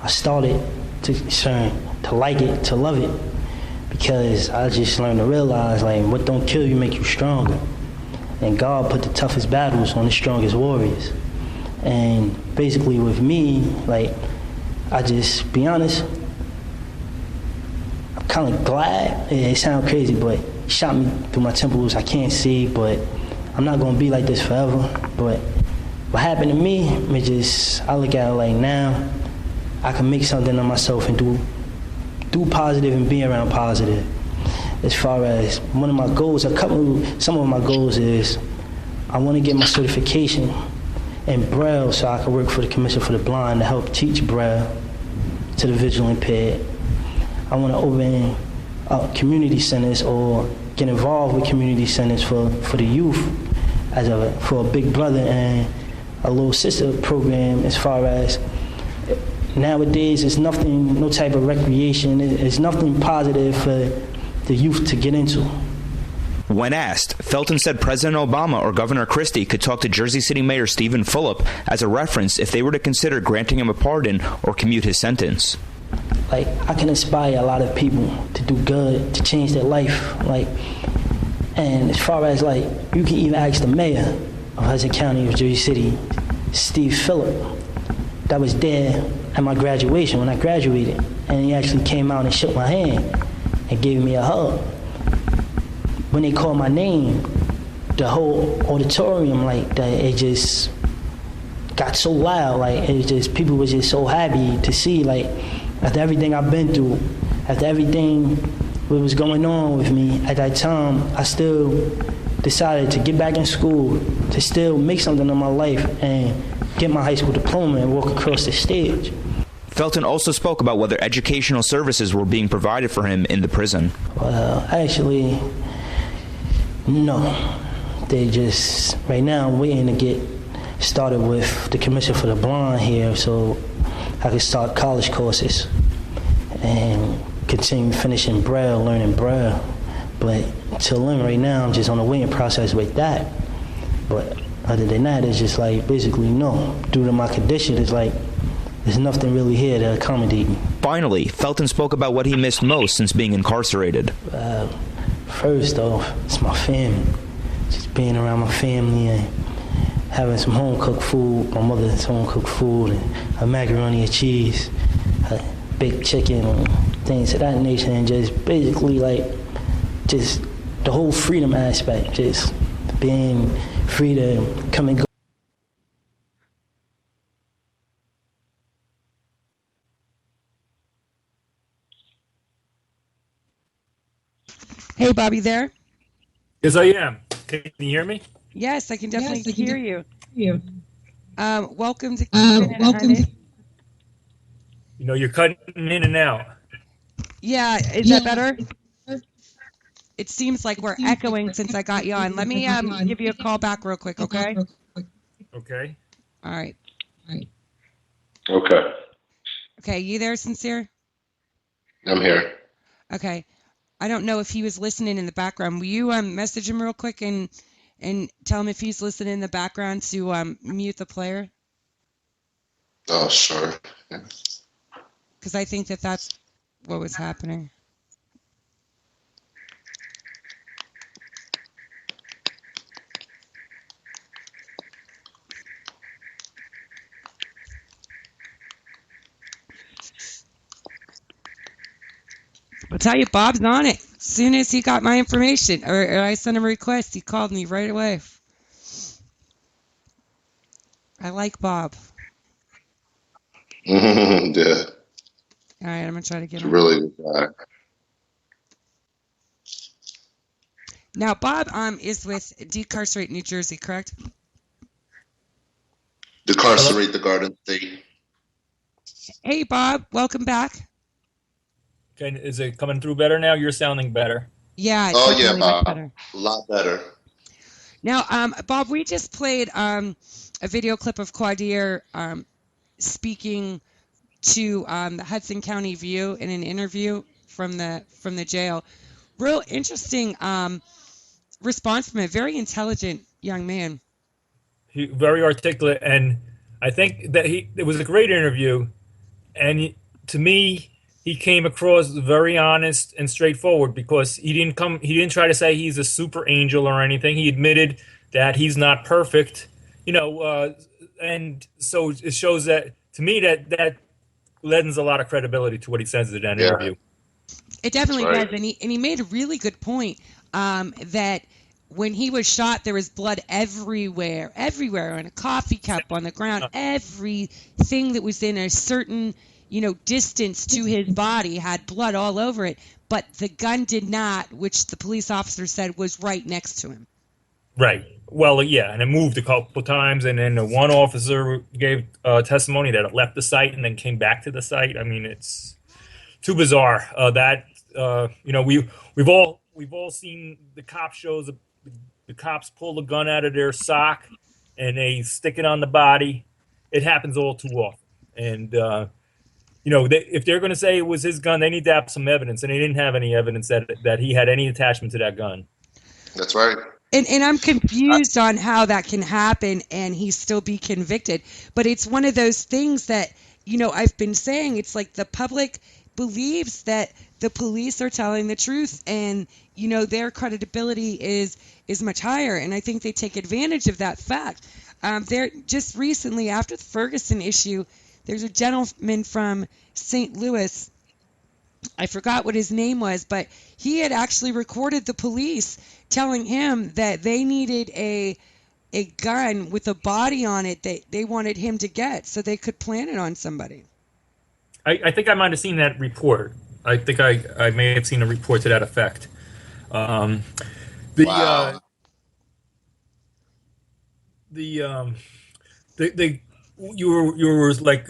I started to like it, to love it, because I just learned to realize, like, what don't kill you make you stronger. And God put the toughest battles on the strongest warriors. And basically with me, like, I just, be honest, I'm kind of glad. It sounds crazy, but he shot me through my temples. I can't see, but I'm not gonna be like this forever. But what happened to me, it just, I look at it like now, I can make something of myself and do positive and be around positive. As far as one of my goals, some of my goals is I want to get my certification in Braille so I can work for the Commission for the Blind to help teach Braille to the visually impaired. I want to open up community centers or get involved with community centers for the youth for a big brother and a little sister program. As far as nowadays, it's nothing, no type of recreation. It's nothing positive for the youth to get into. When asked, Felton said President Obama or Governor Christie could talk to Jersey City Mayor Stephen Fulop as a reference if they were to consider granting him a pardon or commute his sentence. Like, I can inspire a lot of people to do good, to change their life. Like, and as far as like, you can even ask the mayor of Hudson County of Jersey City, Steve Fulop, that was there at my graduation when I graduated, and he actually came out and shook my hand and gave me a hug. When they called my name, the whole auditorium, like, that, it just got so loud. Like, it just, people were just so happy to see, like, after everything I've been through, after everything what was going on with me at that time, I still decided to get back in school, to still make something of my life and get my high school diploma and walk across the stage. Felton also spoke about whether educational services were being provided for him in the prison. Well, actually, no. They just, right now, I'm waiting to get started with the Commission for the Blind here so I can start college courses and continue finishing Braille, learning Braille. But until then, right now, I'm just on a waiting process with that. But other than that, it's just like, basically, no. Due to my condition, it's like, there's nothing really here to accommodate me. Finally, Felton spoke about what he missed most since being incarcerated. First off, it's my family. Just being around my family and having some home-cooked food, my mother's home-cooked food, and a macaroni and cheese, a baked chicken, and things of that nature, and just basically like, just the whole freedom aspect, just being free to come and go. Hey, Bobby, there? Yes, I am. Can you hear me? Yes, I can definitely hear you. Welcome to welcome. You know, you're cutting in and out. Yeah, is that better? It seems like we're echoing since I got you on. Let me give you a call back real quick, okay? Okay. All right. Okay. Okay, you there, Sincere? I'm here. Okay. I don't know if he was listening in the background. Will you message him real quick and tell him if he's listening in the background to mute the player? Oh, sure. Because I think that's what was happening. I'll tell you, Bob's on it. As soon as he got my information, or I sent him a request, he called me right away. I like Bob. Yeah. All right, I'm going to try to get him. Really good guy. Now, Bob is with Decarcerate, New Jersey, correct? Decarcerate the Garden State. Hey, Bob, welcome back. Okay, is it coming through better now? You're sounding better. Yeah. Oh, yeah, Bob. better. A lot better. Now, Bob, we just played a video clip of Kwadir speaking to the Hudson County View in an interview from the jail. Real interesting response from a very intelligent young man. He very articulate, and I think that it was a great interview. And to me, he came across very honest and straightforward because he didn't try to say he's a super angel or anything. He admitted that he's not perfect, and so it shows that, to me, that lends a lot of credibility to what he says in that interview. It definitely does, and he made a really good point that when he was shot, there was blood everywhere, on a coffee cup, on the ground, everything that was in a certain distance to his body had blood all over it, but the gun did not, which the police officer said was right next to him. Right. Well, yeah, and it moved a couple of times, and then one officer gave testimony that it left the site and then came back to the site. I mean, it's too bizarre. We've all seen the cop shows. The cops pull the gun out of their sock and they stick it on the body. It happens all too often. And if they're going to say it was his gun, they need to have some evidence, and they didn't have any evidence that he had any attachment to that gun. That's right. And I'm confused on how that can happen and he still be convicted. But it's one of those things that, I've been saying, it's like the public believes that the police are telling the truth and, their credibility is much higher. And I think they take advantage of that fact. There just recently, after the Ferguson issue, there's a gentleman from St. Louis. I forgot what his name was, but he had actually recorded the police telling him that they needed a gun with a body on it that they wanted him to get so they could plant it on somebody. I think I might have seen that report. I think I may have seen a report to that effect. Wow. You were like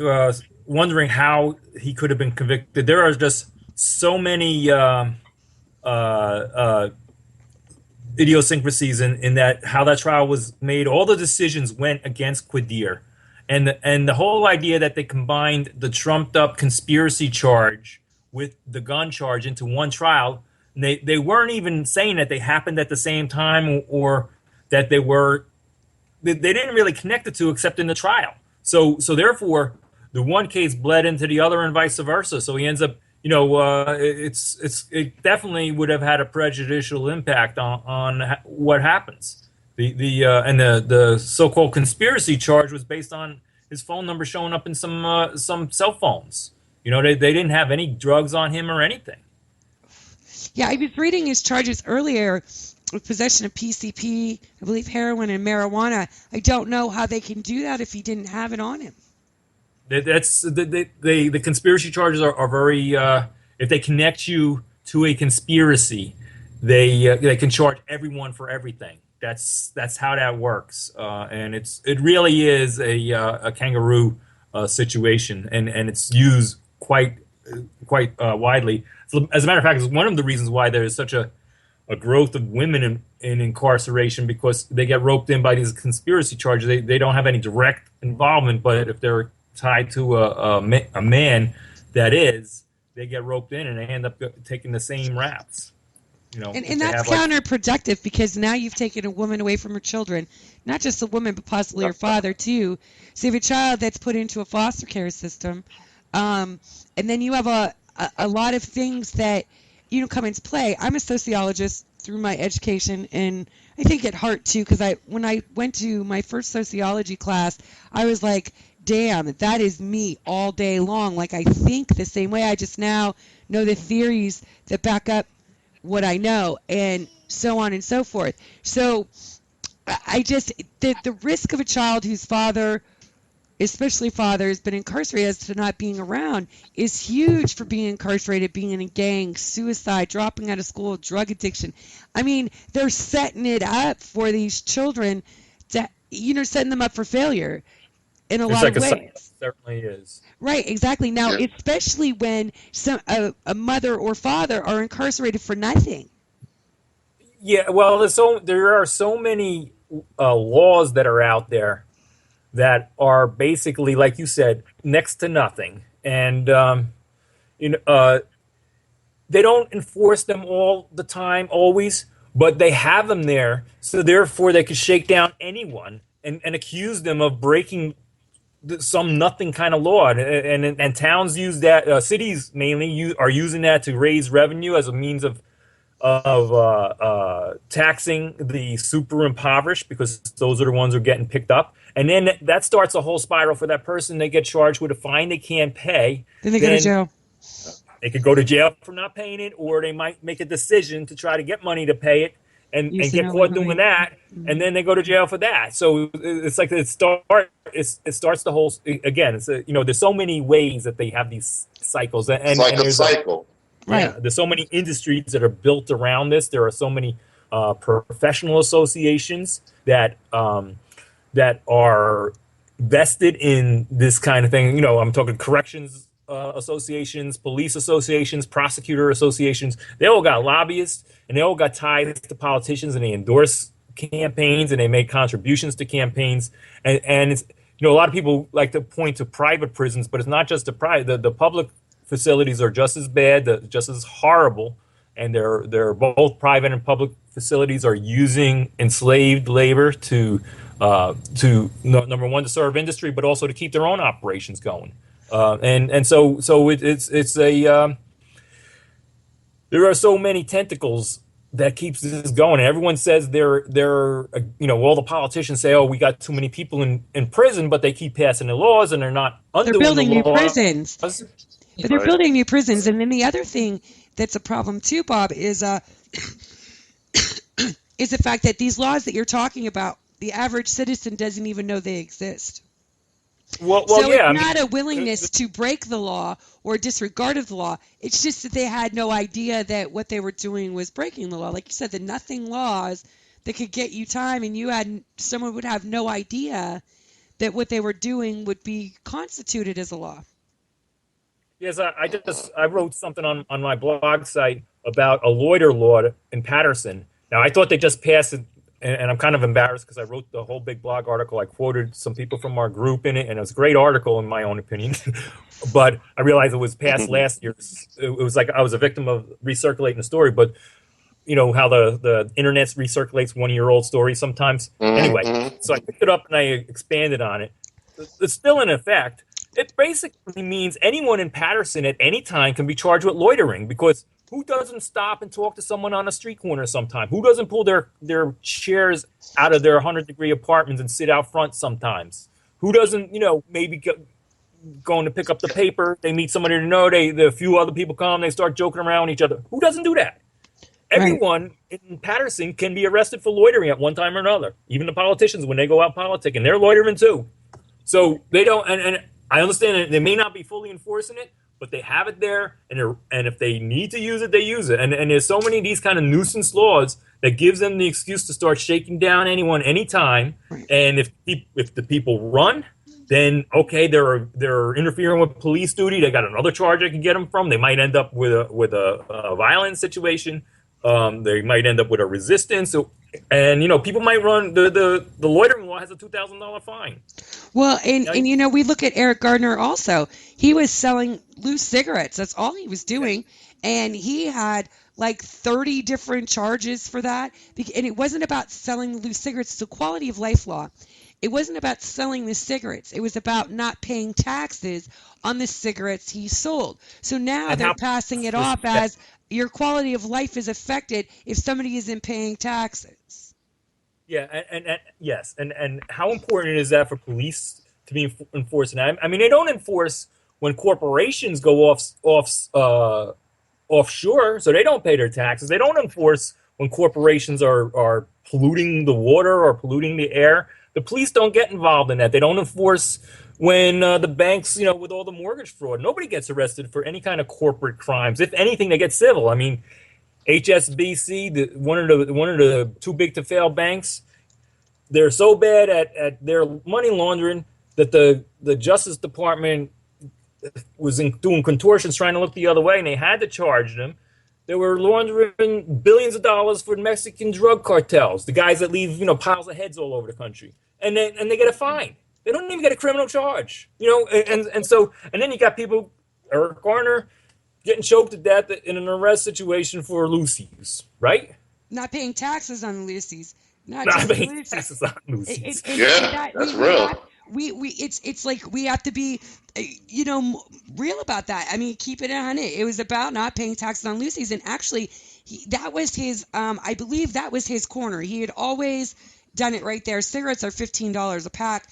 wondering how he could have been convicted. There are just so many idiosyncrasies in that how that trial was made. All the decisions went against Kwadir, and the whole idea that they combined the trumped up conspiracy charge with the gun charge into one trial. They weren't even saying that they happened at the same time or that they didn't really connect the two except in the trial. So therefore, the one case bled into the other and vice versa. So he ends up, it definitely would have had a prejudicial impact on what happens. The so-called conspiracy charge was based on his phone number showing up in some cell phones. They didn't have any drugs on him or anything. Yeah, I was reading his charges earlier with possession of PCP, I believe heroin and marijuana. I don't know how they can do that if he didn't have it on him. That's the conspiracy charges are very if they connect you to a conspiracy, they can charge everyone for everything. That's how that works, and it really is a kangaroo situation, and it's used quite widely. So, as a matter of fact, it's one of the reasons why there is such a growth of women in incarceration, because they get roped in by these conspiracy charges. They don't have any direct involvement, but if they're tied to a man they get roped in and they end up taking the same raps. And that's counterproductive, because now you've taken a woman away from her children, not just a woman, but possibly her father too. So you have a child that's put into a foster care system, and then you have a lot of things that come into play. I'm a sociologist through my education, and I think at heart too, because when I went to my first sociology class, I was like, damn, that is me all day long. Like, I think the same way. I just now know the theories that back up what I know, and so on and so forth. So the risk of a child whose father, especially father, has been incarcerated as to not being around is huge for being incarcerated, being in a gang, suicide, dropping out of school, drug addiction. I mean, they're setting it up for these children to, setting them up for failure in a lot of ways. It certainly is. Right, exactly. Now, especially when a mother or father are incarcerated for nothing. Yeah, well, there are so many laws that are out there that are basically, like you said, next to nothing, and they don't enforce them all the time, always, but they have them there, so therefore they can shake down anyone and accuse them of breaking some nothing kind of law, and towns use that. Cities mainly are using that to raise revenue as a means of taxing the super impoverished, because those are the ones who are getting picked up. And then that starts a whole spiral for that person. They get charged with a fine they can't pay. Then they go to jail. They could go to jail for not paying it, or they might make a decision to try to get money to pay it and get caught doing that, and then they go to jail for that. So it's like it starts the whole, again, it's there's so many ways that they have these cycles. And it's like a cycle. Right. Yeah, there's so many industries that are built around this. There are so many professional associations that are vested in this kind of thing. You know, I'm talking corrections associations, police associations, prosecutor associations. They all got lobbyists, and they all got ties to politicians, and they endorse campaigns, and they make contributions to campaigns. And it's, you know, a lot of people like to point to private prisons, but it's not just the private. The public facilities are just as bad, just as horrible, and they're both private and public facilities are using enslaved labor to number one, to serve industry, but also to keep their own operations going. So it's a there are so many tentacles that keeps this going. And everyone says they're you know, all the politicians say, oh, we got too many people in prison, but they keep passing the laws and they're not undoing They're building the new law. prisons. But they're building new prisons. And then the other thing that's a problem too, Bob, is the fact that these laws that you're talking about, the average citizen doesn't even know they exist. Well, so yeah, it's not a willingness to break the law or disregard of the law. It's just that they had no idea that what they were doing was breaking the law. Like you said, the nothing laws that could get you time, and someone would have no idea that what they were doing would be constituted as a law. Yes, I wrote something on my blog site about a loiter law in Patterson. Now, I thought they just passed it, and I'm kind of embarrassed because I wrote the whole big blog article. I quoted some people from our group in it, and it was a great article in my own opinion. But I realized it was passed last year. It was like I was a victim of recirculating the story. But you know how the internet recirculates one-year-old stories sometimes. Anyway, so I picked it up and I expanded on it. It's still in effect. It basically means anyone in Patterson at any time can be charged with loitering, because who doesn't stop and talk to someone on a street corner sometime? Who doesn't pull their chairs out of their 100-degree apartments and sit out front sometimes? Who doesn't, you know, maybe going to pick up the paper, they meet somebody to know, a few other people come, they start joking around with each other. Who doesn't do that? Everyone in Patterson can be arrested for loitering at one time or another. Even the politicians, when they go out politicking, they're loitering too. So they don't, and I understand that they may not be fully enforcing it, but they have it there, and if they need to use it, they use it. And there's so many of these kind of nuisance laws that gives them the excuse to start shaking down anyone anytime. And if the people run, then okay, they're interfering with police duty. They got another charge they can get them from. They might end up with a violent situation. They might end up with a resistance. And you know, people might run. The loitering law has a $2,000 fine. Well, and you know, we look at Eric Gardner also. He was selling loose cigarettes. That's all he was doing. And he had like 30 different charges for that. And it wasn't about selling the loose cigarettes. It's a quality of life law. It wasn't about selling the cigarettes. It was about not paying taxes on the cigarettes he sold. So now they're passing it off as your quality of life is affected if somebody isn't paying taxes. Yeah, and yes, and how important is that for police to be enforcing that? I mean, they don't enforce when corporations go offshore, so they don't pay their taxes. They don't enforce when corporations are polluting the water or polluting the air. The police don't get involved in that. They don't enforce when the banks, you know, with all the mortgage fraud. Nobody gets arrested for any kind of corporate crimes. If anything, they get civil. I mean, HSBC, one of the too big to fail banks, they're so bad at their money laundering that the Justice Department was doing contortions trying to look the other way, and they had to charge them. They were laundering billions of dollars for Mexican drug cartels, the guys that leave, you know, piles of heads all over the country, and they get a fine. They don't even get a criminal charge, you know, and then you got people, Eric Garner, getting choked to death in an arrest situation for loosies, right? Not paying taxes on the loosies. Not paying taxes on loosies. That's real. It's like we have to be, you know, real about that. I mean, keep it in Hunnid. It was about not paying taxes on loosies, and actually, that was his. I believe that was his corner. He had always done it right there. Cigarettes are $15 a pack.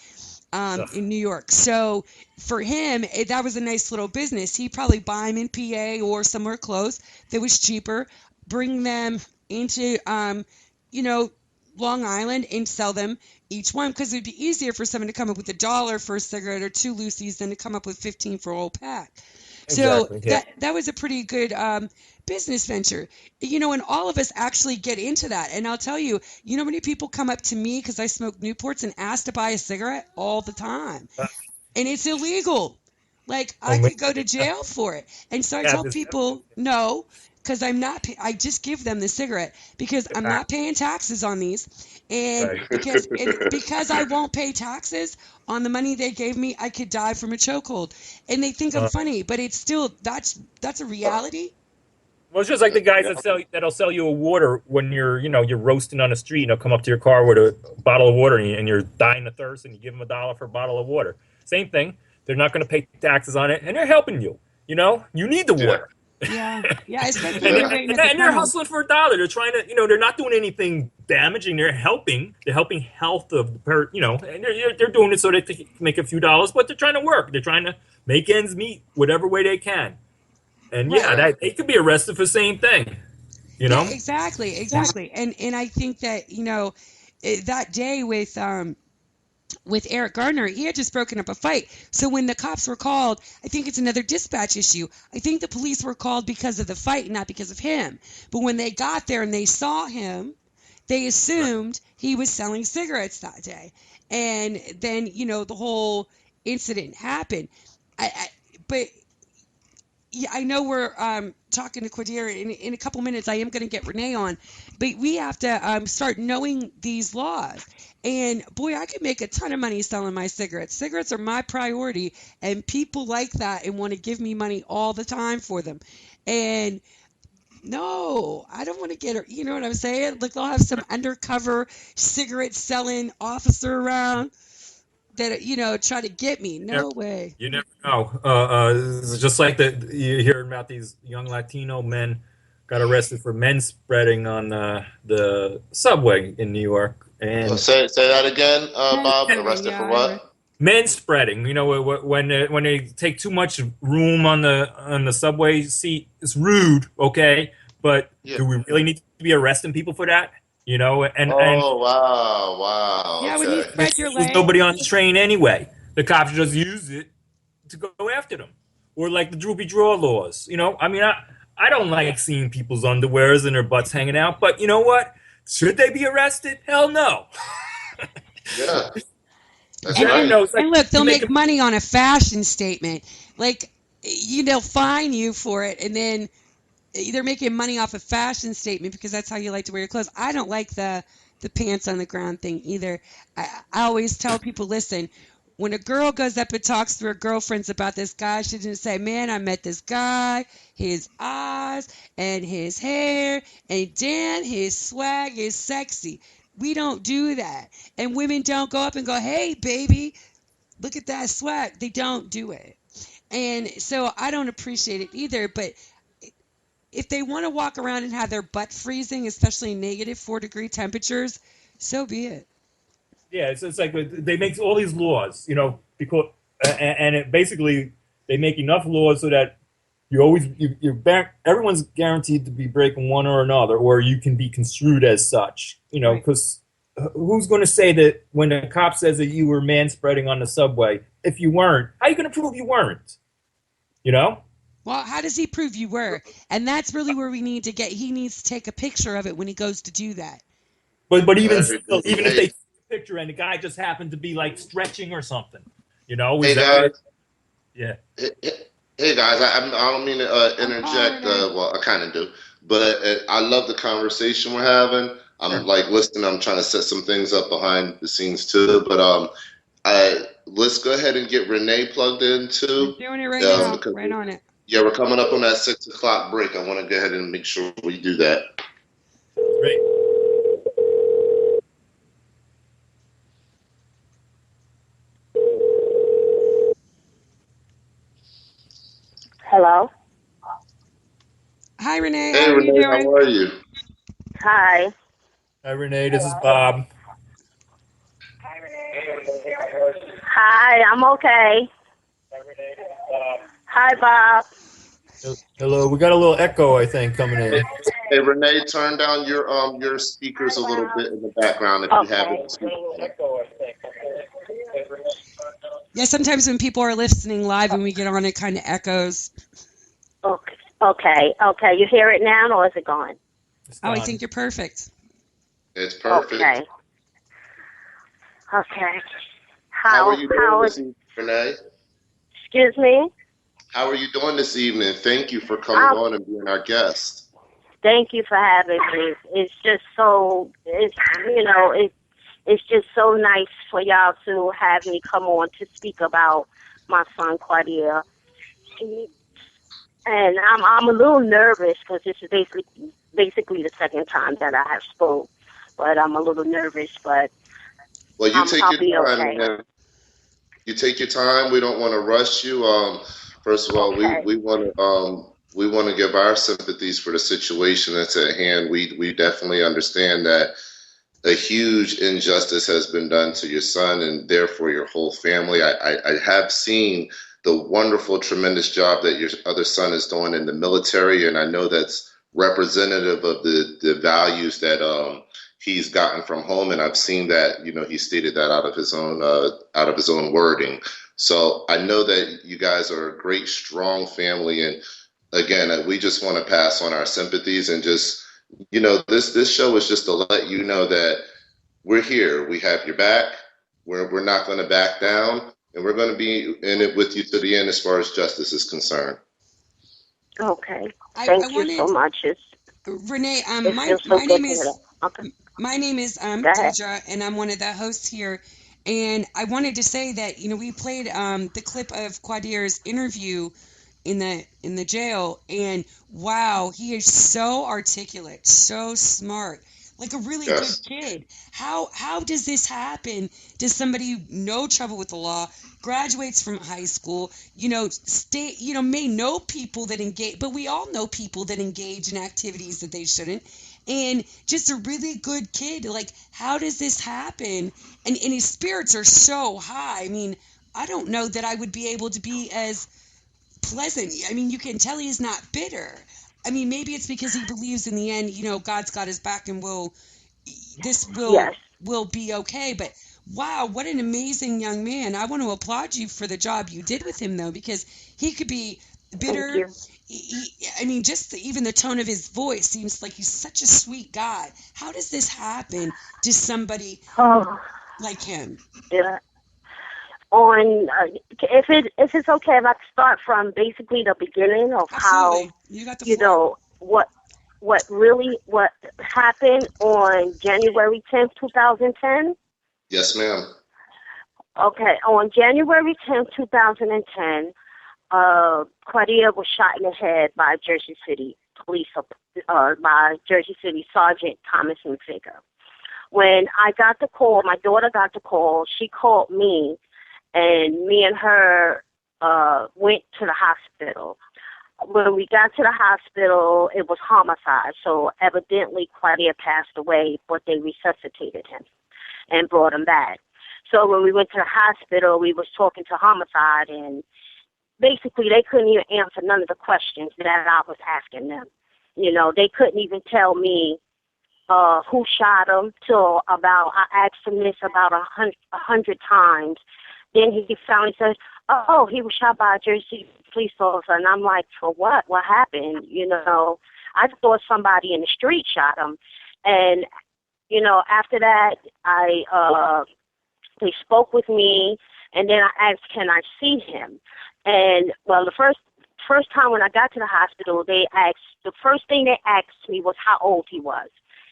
In New York. So for him, that was a nice little business. He'd probably buy them in PA or somewhere close that was cheaper, bring them into, you know, Long Island and sell them each one, because it'd be easier for someone to come up with $1 for a cigarette or 2 loosies than to come up with 15 for a whole pack. So Exactly, yeah. that was a pretty good business venture, and all of us actually get into that. And I'll tell you, how many people come up to me because I smoke Newports and ask to buy a cigarette all the time, and it's illegal. Like, I could go to jail for it. And so I tell people no, because I'm not. I just give them the cigarette because I'm not paying taxes on these, and because I won't pay taxes on the money they gave me, I could die from a chokehold. And they think I'm funny, but it's still that's a reality. Well, it's just like the guys that'll sell you a water when you're roasting on the street, and they'll come up to your car with a bottle of water, and you're dying of thirst, and you give them $1 for a bottle of water. Same thing. They're not going to pay taxes on it, and they're helping you. You need the water. Yeah, especially and they're hustling for $1. They're trying to, they're not doing anything damaging. They're helping. They're helping health of the and they're doing it so they can make a few dollars, but they're trying to work. They're trying to make ends meet whatever way they can. And they could be arrested for the same thing. Yeah, exactly. And I think that that day with Eric Gardner, he had just broken up a fight. So when the cops were called, I think it's another dispatch issue. I think the police were called because of the fight, not because of him. But when they got there and they saw him, they assumed he was selling cigarettes that day. And then, the whole incident happened. But I know we're talking to Kwadir. In a couple minutes, I am going to get Renee on. But we have to start knowing these laws. And boy, I could make a ton of money selling my cigarettes. Cigarettes are my priority, and people like that and want to give me money all the time for them. And no, I don't want to get her. You know what I'm saying? Like, they'll have some undercover cigarette selling officer around that try to get me. No way. You never know. It's just like you hear about these young Latino men got arrested for men spreading on the subway in New York. And say that again, Bob. Arrested for what? Men spreading. When they take too much room on the subway seat, it's rude. Okay, but do we really need to be arresting people for that? Wow. Yeah, when you spread your legs. There's nobody on the train anyway. The cops just use it to go after them, or like the droopy draw laws. I don't like seeing people's underwears and their butts hanging out, but you know what? Should they be arrested? Hell no. Yeah. That's and, right. And look, they'll make money on a fashion statement. Like, they'll fine you for it, and then they're making money off a fashion statement because that's how you like to wear your clothes. I don't like the pants on the ground thing either. I always tell people, listen, when a girl goes up and talks to her girlfriends about this guy, she didn't say, man, I met this guy, his eyes and his hair, and damn, his swag is sexy. We don't do that. And women don't go up and go, hey, baby, look at that swag. They don't do it. And so I don't appreciate it either. But if they want to walk around and have their butt freezing, especially -4-degree temperatures, so be it. Yeah, it's like they make all these laws, because and it basically they make enough laws so that everyone's guaranteed to be breaking one or another, or you can be construed as such, because who's going to say that when the cop says that you were man-spreading on the subway, if you weren't, how are you going to prove you weren't? Well, how does he prove you were? And that's really where we need to get. He needs to take a picture of it when he goes to do that. But even still, even if they take a picture and the guy just happened to be like stretching or something, Hey guys. Yeah. Hey guys, I don't mean to interject. Well, I kind of do, but I love the conversation we're having. I'm listening. I'm trying to set some things up behind the scenes too. But let's go ahead and get Renee plugged in too. We're doing it right now. Right on it. Yeah, we're coming up on that 6 o'clock break. I want to go ahead and make sure we do that. Great. Hello. Hi, Renee. Hey, Renee. How are you? Hi. Hi, Renee. This is Bob. Hi, I'm okay. Hi, Bob. Hello. We got a little echo, I think, coming in. Hey, Renee, turn down your speakers a little bit in the background if you have it. Yeah, sometimes when people are listening live and we get on, it kind of echoes. Okay. Okay. You hear it now, or is it gone? Oh, I think you're perfect. It's perfect. Okay. How are you doing this evening, Renee? Excuse me? How are you doing this evening? Thank you for coming on and being our guest. Thank you for having me. It's just so, it's just so nice for y'all to have me come on to speak about my son, Kwadir. And I'm a little nervous because this is basically the second time that I have spoke. But I'm a little nervous, but well, I'll be okay. Man. You take your time. We don't want to rush you. First of all, we want to give our sympathies for the situation that's at hand. We definitely understand that a huge injustice has been done to your son and therefore your whole family. I have seen the wonderful, tremendous job that your other son is doing in the military, and I know that's representative of the values that he's gotten from home, and I've seen that, he stated that out of his own wording. So I know that you guys are a great, strong family, and again, we just want to pass on our sympathies and just, this show is just to let you know that we're here. We have your back. We're not going to back down, and we're going to be in it with you to the end as far as justice is concerned. Okay. Thank you so much. Renee, my name is Deidre, and I'm one of the hosts here. And I wanted to say that we played the clip of Kwadir's interview in the jail, and wow, he is so articulate, so smart, like a really good kid. How does this happen? Does somebody no trouble with the law, graduates from high school, may know people that engage, but we all know people that engage in activities that they shouldn't, and just a really good kid. Like, how does this happen? And his spirits are so high. I mean, I don't know that I would be able to be as pleasant. I mean, you can tell he's not bitter. I mean, maybe it's because he believes in the end, God's got his back and will be okay. But wow, what an amazing young man. I want to applaud you for the job you did with him, though, because he could be bitter. Even the tone of his voice seems like he's such a sweet guy. How does this happen to somebody like him? Yeah. If it's okay if I start from basically the beginning of how what happened on January 10th, 2010. Yes, ma'am. Okay, on January 10th, 2010, Kwadir was shot in the head by Jersey City police, by Jersey City Sergeant Thomas McVicar. When I got the call, my daughter got the call. She called me, and me and her went to the hospital. When we got to the hospital, it was homicide. So evidently, Kwadir passed away, but they resuscitated him and brought him back. So when we went to the hospital, we was talking to homicide, and basically they couldn't even answer none of the questions that I was asking them. They couldn't even tell me who shot him till about, I asked him this about 100 times. Then he finally says, oh, he was shot by a Jersey police officer. And I'm like, for what? What happened? I thought somebody in the street shot him. And, after that, they spoke with me, and then I asked, can I see him? And, well, the first time when I got to the hospital, the first thing they asked me was how old he was,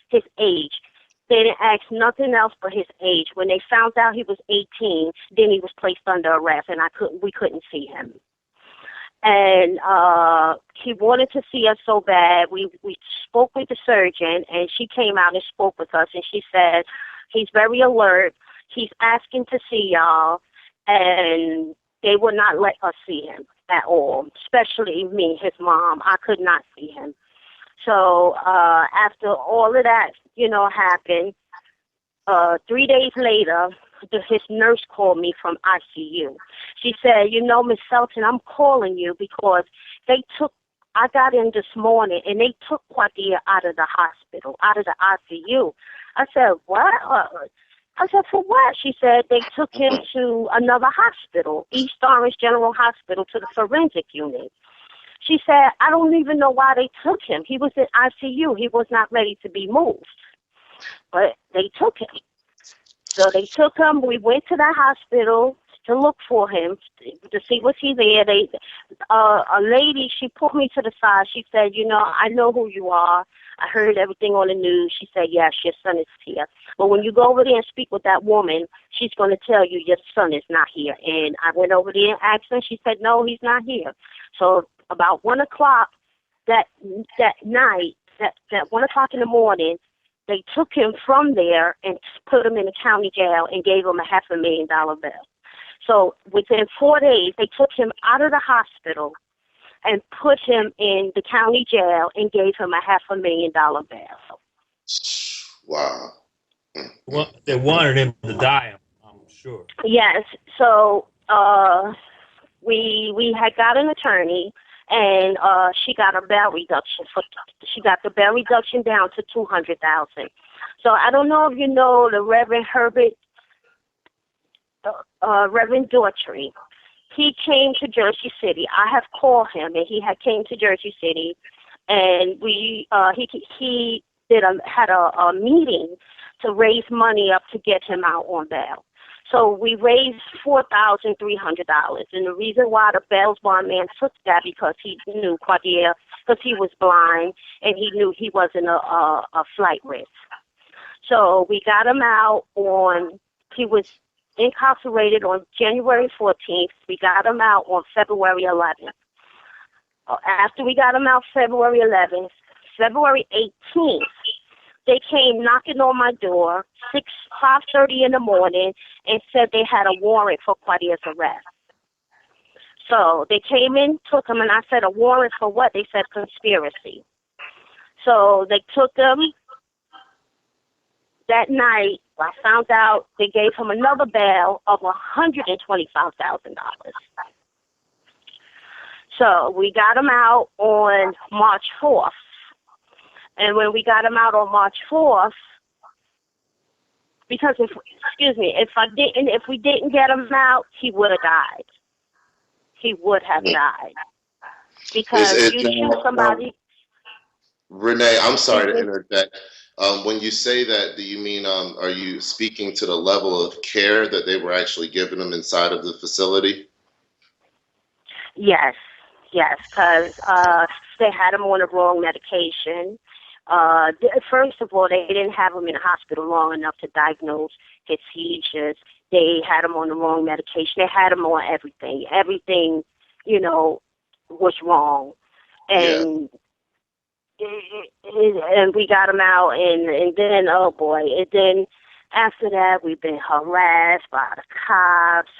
his age. They didn't ask nothing else but his age. When they found out he was 18, then he was placed under arrest, and we couldn't see him. And he wanted to see us so bad. We spoke with the surgeon, and she came out and spoke with us, and she said, he's very alert. He's asking to see y'all, and they would not let us see him at all, especially me, his mom. I could not see him. So after all of that, happened, 3 days later, his nurse called me from ICU. She said, Miss Felton, I'm calling you because I got in this morning and they took Kwadir out of the hospital, out of the ICU. I said, what? I said, for what? She said they took him to another hospital, East Orange General Hospital, to the forensic unit. She said, I don't even know why they took him. He was in ICU. He was not ready to be moved. But they took him. So they took him. We went to the hospital to look for him, to see was he there. A lady, she pulled me to the side. She said, I know who you are. I heard everything on the news. She said, yes, your son is here. But when you go over there and speak with that woman, she's going to tell you your son is not here. And I went over there and asked her. She said, no, he's not here. So about 1 o'clock that night, that 1 o'clock in the morning, they took him from there and put him in the county jail and gave him a $500,000 bail. So within 4 days, they took him out of the hospital and put him in the county jail and gave him a $500,000 bail. Wow. Well, they wanted him to die, I'm sure. Yes. So we had got an attorney, and she got a bail reduction. She got the bail reduction down to $200,000. So I don't know if you know the Reverend Herbert, Reverend Daughtry. He came to Jersey City. I have called him, and he had came to Jersey City, and he had a meeting to raise money up to get him out on bail. So we raised $4,300, and the reason why the bail bond man took that because he knew Kwadir, because he was blind, and he knew he wasn't a flight risk. So we got him out he was incarcerated on January 14th. We got him out on February 11th. After we got him out February 11th, February 18th, they came knocking on my door, 5:30 in the morning, and said they had a warrant for Kwadir's arrest. So they came in, took him, and I said, a warrant for what? They said conspiracy. So they took him. That night, I found out they gave him another bail of $125,000. So we got him out on March 4th. And when we got him out on March 4th, because if we didn't get him out, he would have died. He would have died. Because you shoot somebody. Renee, I'm sorry to interject. When you say that, do you mean, are you speaking to the level of care that they were actually giving him inside of the facility? Yes, because they had him on the wrong medication. First of all, they didn't have him in the hospital long enough to diagnose his seizures. They had him on the wrong medication. They had him on everything. Everything, was wrong. And and we got him out, and then, oh boy, and then after that, we've been harassed by the cops.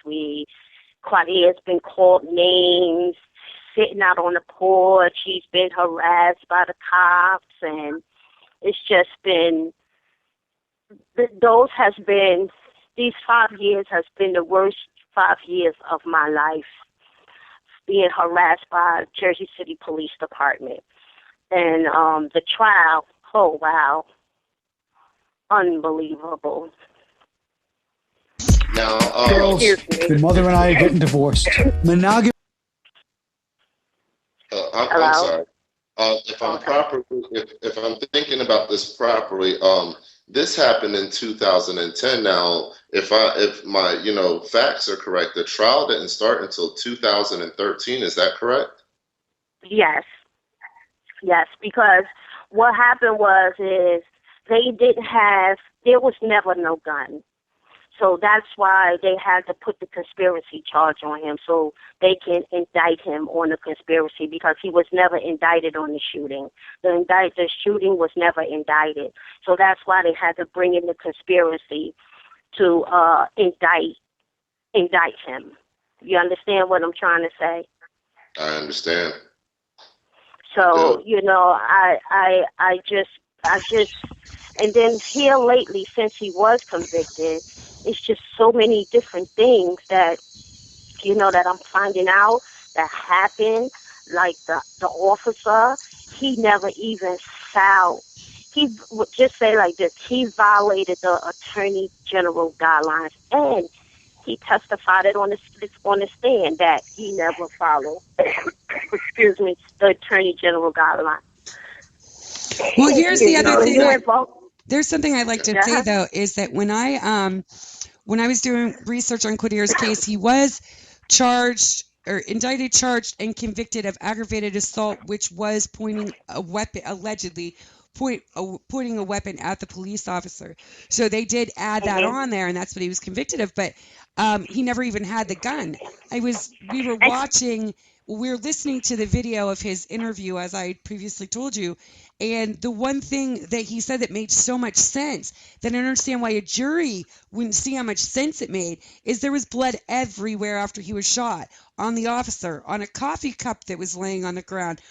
Kwadir's been called names, sitting out on the porch. He's been harassed by the cops, and it's just been, these 5 years has been the worst 5 years of my life, being harassed by Jersey City Police Department. And the trial, oh wow, unbelievable. Now, girls, your mother and I are getting divorced. Monogamy. I'm sorry. If I'm thinking about this properly, this happened in 2010. Now, if my facts are correct, the trial didn't start until 2013. Is that correct? Yes, because what happened is there was never no gun. So that's why they had to put the conspiracy charge on him so they can indict him on the conspiracy, because he was never indicted on the shooting. The shooting was never indicted. So that's why they had to bring in the conspiracy to indict him. You understand what I'm trying to say? I understand. So, I just, and then here lately, since he was convicted, it's just so many different things that, that I'm finding out that happened. Like the officer, he never even filed. He would just say like this: he violated the Attorney General guidelines, and he testified it on the stand that he never followed excuse me, the Attorney General guideline. Well, here's the other thing. You involved. There's something I'd like to say though, is that when I was doing research on Quadir's case, he was charged or indicted, charged, and convicted of aggravated assault, which was pointing a weapon, allegedly pointing a weapon at the police officer. So they did add that on there, and that's what he was convicted of. But he never even had the gun. We were listening to the video of his interview, as I previously told you, and the one thing that he said that made so much sense, that I don't understand why a jury wouldn't see how much sense it made, is there was blood everywhere after he was shot, on the officer, on a coffee cup that was laying on the ground,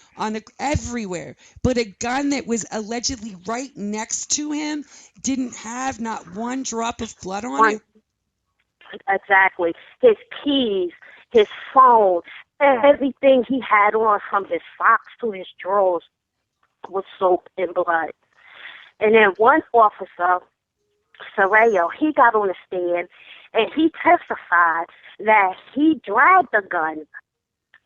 everywhere. But a gun that was allegedly right next to him didn't have not one drop of blood on it. Exactly. His keys, his phone, everything he had on, from his socks to his drawers, was soaked in blood. And then one officer, Sorrello, he got on the stand and he testified that he dragged the gun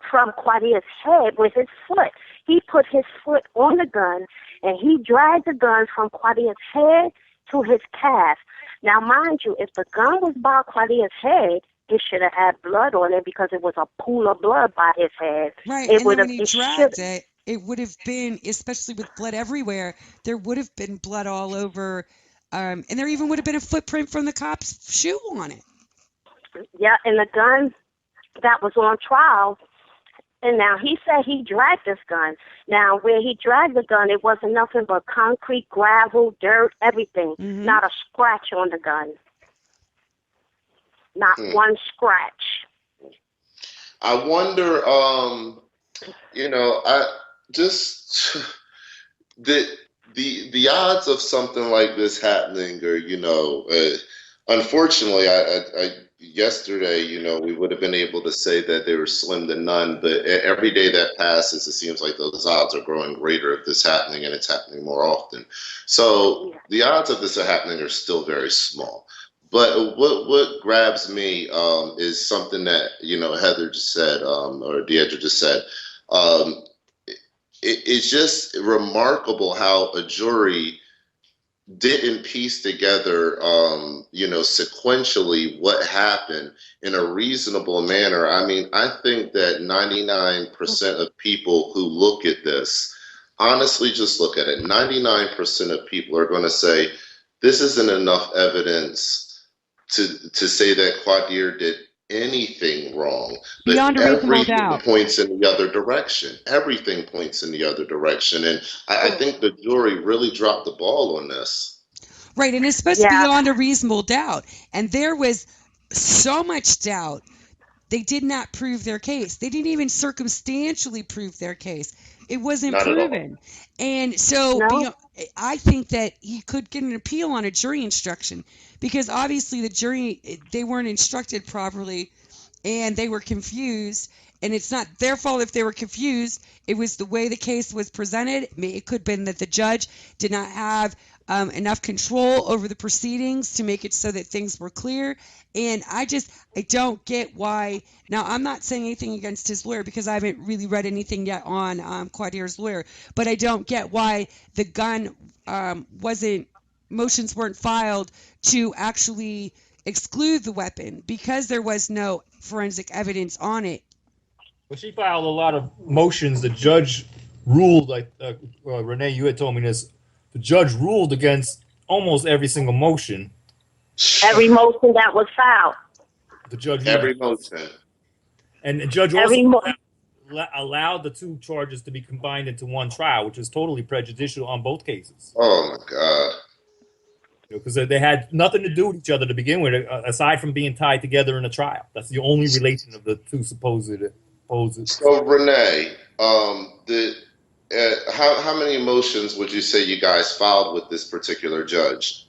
from Quadir's head with his foot. He put his foot on the gun and he dragged the gun from Quadir's head to his calf. Now, mind you, if the gun was by Quadir's head, it should have had blood on it because it was a pool of blood by his head. Right, and then when he dragged it, it would have been, especially with blood everywhere, there would have been blood all over, and there even would have been a footprint from the cop's shoe on it. Yeah, and the gun that was on trial, and now he said he dragged this gun. Now, where he dragged the gun, it wasn't nothing but concrete, gravel, dirt, everything. Not a scratch on the gun. Not one scratch. I wonder, the odds of something like this happening are, unfortunately, I yesterday, we would have been able to say that they were slim to none, but every day that passes, it seems like those odds are growing greater of this happening, and it's happening more often. So the odds of this happening are still very small. But what grabs me is something that, Heather just said, or Deidre just said. It's just remarkable how a jury didn't piece together, sequentially what happened in a reasonable manner. I mean, I think that 99% of people who look at this, honestly, just look at it. 99% of people are going to say, this isn't enough evidence to say that Kwadir did anything wrong. But beyond a reasonable doubt. Points in the other direction. Everything points in the other direction. And I think the jury really dropped the ball on this. Right, and it's supposed to be beyond a reasonable doubt. And there was so much doubt. They did not prove their case. They didn't even circumstantially prove their case. It wasn't proven. And so I think that he could get an appeal on a jury instruction, because obviously the jury, they weren't instructed properly and they were confused. And it's not their fault if they were confused. It was the way the case was presented. It could have been that the judge did not have enough control over the proceedings to make it so that things were clear. And I don't get why. Now, I'm not saying anything against his lawyer, because I haven't really read anything yet on Kwadir's lawyer, but I don't get why the gun motions weren't filed to actually exclude the weapon, because there was no forensic evidence on it. Well, she filed a lot of motions. The judge ruled, like Renee, you had told me this, the judge ruled against almost every single motion. Every motion that was filed. The judge every motion. And the judge also allowed the two charges to be combined into one trial, which is totally prejudicial on both cases. Oh, my God. Because they had nothing to do with each other to begin with, aside from being tied together in a trial. That's the only relation of the two supposed opposers. So, Renee, how many motions would you say you guys filed with this particular judge?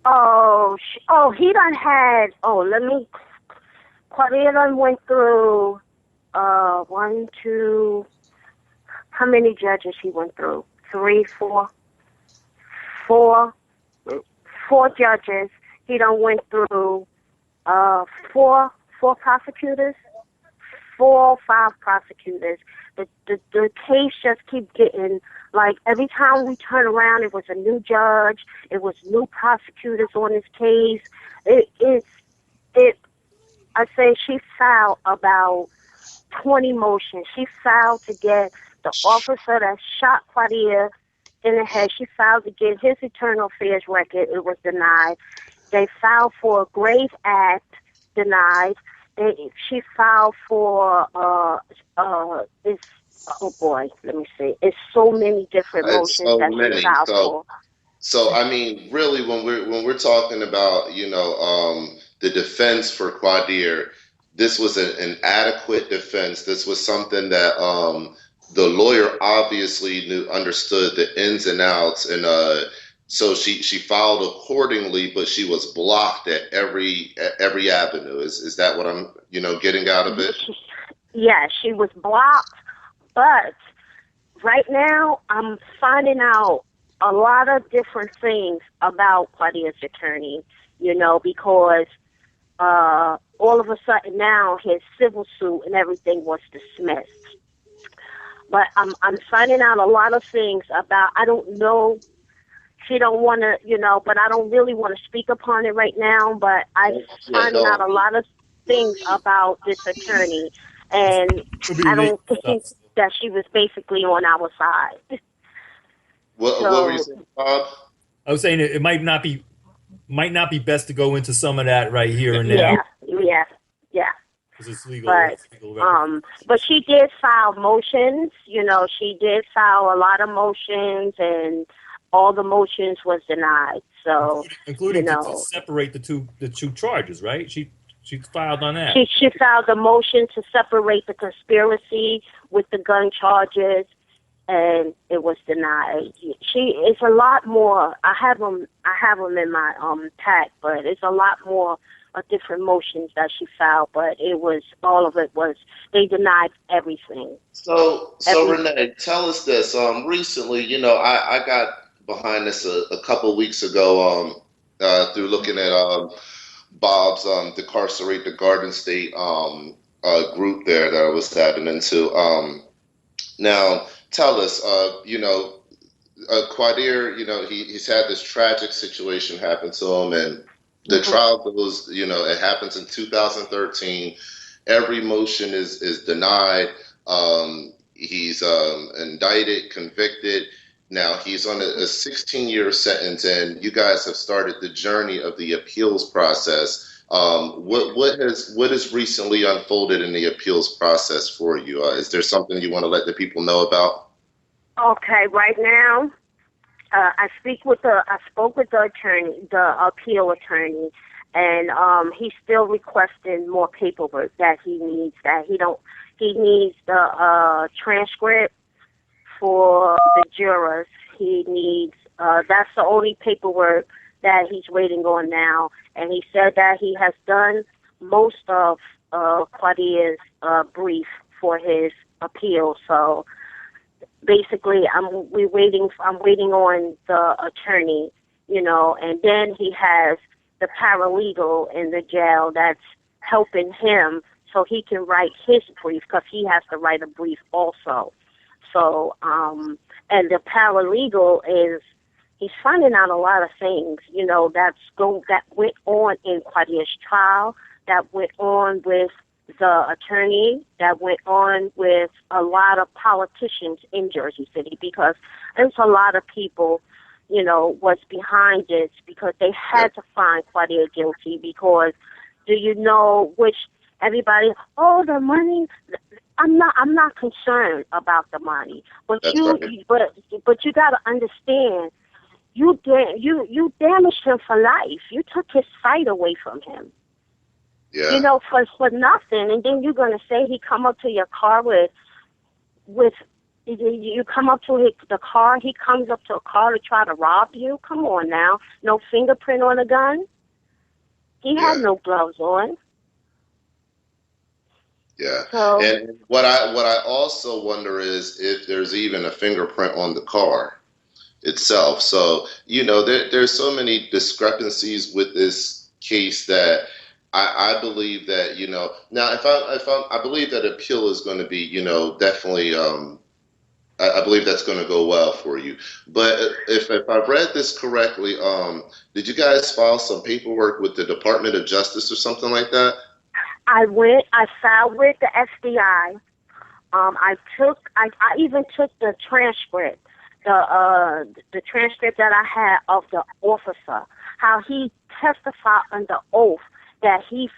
He done had, Kwadir done went through, 1, 2, how many judges he went through? 3, 4 judges. He done went through, 4 prosecutors, 4 or 5 prosecutors. The case just keeps getting, like, every time we turn around, it was a new judge, it was new prosecutors on this case. I say she filed about 20 motions. She filed to get the officer that shot Kwadir in the head. She filed to get his internal affairs record. It was denied. They filed for a grave act, denied. She filed for it's so many different motions that she filed for. So I mean, really, when we're talking about the defense for Kwadir, this was an adequate defense. This was something that the lawyer obviously understood the ins and outs, and so she filed accordingly, but she was blocked at every avenue. Is that what I'm getting out of it? Yeah, she was blocked, but right now I'm finding out a lot of different things about Kwadir's attorney, because all of a sudden now his civil suit and everything was dismissed. But I'm finding out a lot of things about, I don't know, she don't want to, but I don't really want to speak upon it right now, but I'm finding out a lot of things about this attorney, and I don't think that she was basically on our side. What were you saying, Bob? I was saying it might not be best to go into some of that right here and now. Yeah. Because it's legal. But she did file motions. She did file a lot of motions, and all the motions was denied. So, including to separate the two charges, right? She filed on that. She filed a motion to separate the conspiracy with the gun charges, and it was denied. It's a lot more. I have them in my pack, but it's a lot more of different motions that she filed. But all of it was, they denied everything. So Renee, tell us this. Recently, I got behind this a couple weeks ago through looking at Bob's Decarcerate, the Garden State group there that I was tapping into. Now, tell us, Kwadir, he's had this tragic situation happen to him, and the trial goes, it happens in 2013. Every motion is denied. He's indicted, convicted. Now he's on a 16-year sentence, and you guys have started the journey of the appeals process. What has recently unfolded in the appeals process for you? Is there something you want to let the people know about? Okay, right now, I spoke with the attorney, the appeal attorney, and he's still requesting more paperwork that he needs. He needs the transcript for the jurors. He needs that's the only paperwork that he's waiting on now. And he said that he has done most of Kwadir's brief for his appeal. So basically, I'm waiting on the attorney, and then he has the paralegal in the jail that's helping him so he can write his brief, because he has to write a brief also. So, and the paralegal he's finding out a lot of things, that went on in Kwadir's trial, that went on with the attorney, that went on with a lot of politicians in Jersey City, because there's a lot of people, was behind this, because they had to find Kwadir guilty, because do you know which everybody, the money, I'm not concerned about the money, but but you got to understand, you damaged him for life. You took his sight away from him. Yeah. For nothing, and then you're gonna say he come up to your car with you come up to the car. He comes up to a car to try to rob you. Come on now, no fingerprint on a gun. He had no gloves on. Yeah, and what I also wonder is if there's even a fingerprint on the car itself. So there's so many discrepancies with this case that I believe that, now I believe that appeal is going to be, definitely, I believe that's going to go well for you. But if I've read this correctly, did you guys file some paperwork with the Department of Justice or something like that? I filed with the FBI. I even took the transcript, the transcript that I had of the officer, how he testified under oath that he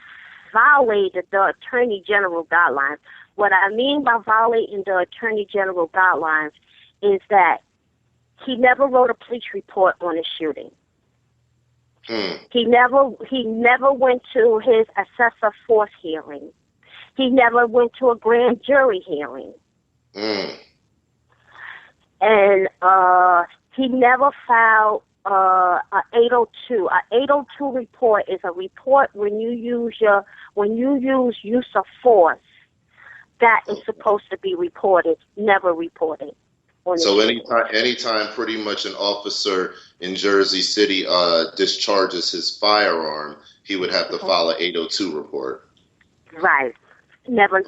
violated the Attorney General guidelines. What I mean by violating the Attorney General guidelines is that he never wrote a police report on the shooting. He never went to his excessive force hearing. He never went to a grand jury hearing. And he never filed a 802. A 802 report is a report when you use use of force that is supposed to be reported, never reported. So anytime pretty much an officer in Jersey City discharges his firearm, he would have to file an 802 report. Right. Never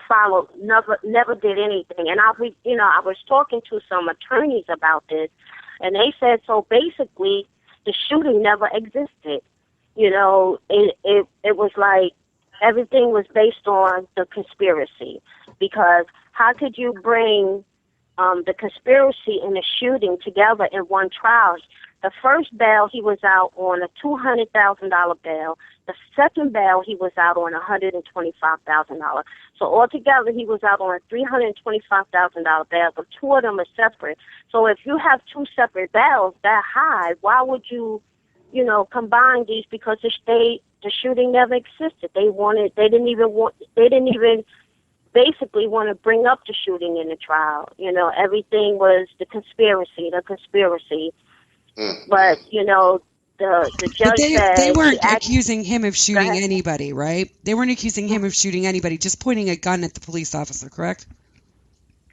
followed, never did anything. And I was talking to some attorneys about this, and they said, so basically the shooting never existed. It was like everything was based on the conspiracy, because how could you bring the conspiracy and the shooting together in one trial? The first bail, he was out on a $200,000 bail. The second bail, he was out on $125,000. So altogether, he was out on a $325,000 bail, but two of them are separate. So if you have two separate bails that high, why would you, combine these? Because the shooting never existed. They didn't even basically want to bring up the shooting in the trial. Everything was the conspiracy. But, the judge said... They weren't accusing him of shooting anybody, right? They weren't accusing him of shooting anybody, just pointing a gun at the police officer, correct?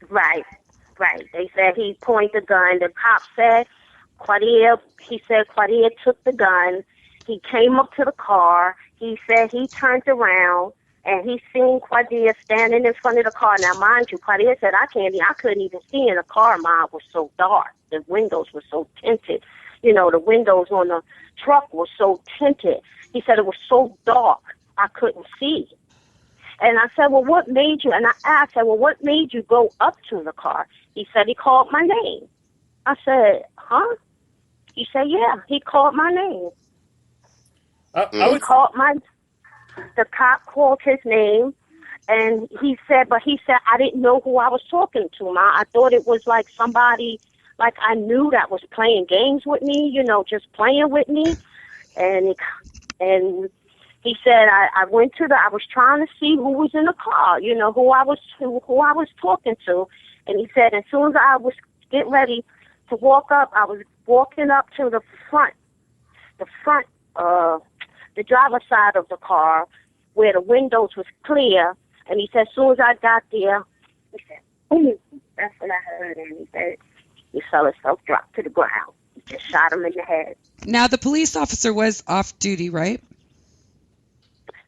Right. They said he pointed the gun. The cop said Kwadir took the gun. He came up to the car. He said he turned around, and he seen Kwadir standing in front of the car. Now, mind you, Kwadir said, I couldn't even see in the car. Mine was so dark. The windows were so tinted. The windows on the truck were so tinted. He said it was so dark, I couldn't see. And I said, well, what made you? And I asked, what made you go up to the car? He said he called my name. I said, huh? He said, yeah, he called my name. The cop called his name, and he said, I didn't know who I was talking to, Ma. I thought it was like somebody, like I knew that was playing games with me, just playing with me. And he said, I was trying to see who was in the car, who I was talking to. And he said, as soon as I was getting ready to walk up, I was walking up to the driver's side of the car where the windows was clear. And he said, as soon as I got there, he said, boom. That's what I heard. And he said, he saw himself drop to the ground. He just shot him in the head. Now, the police officer was off duty, right?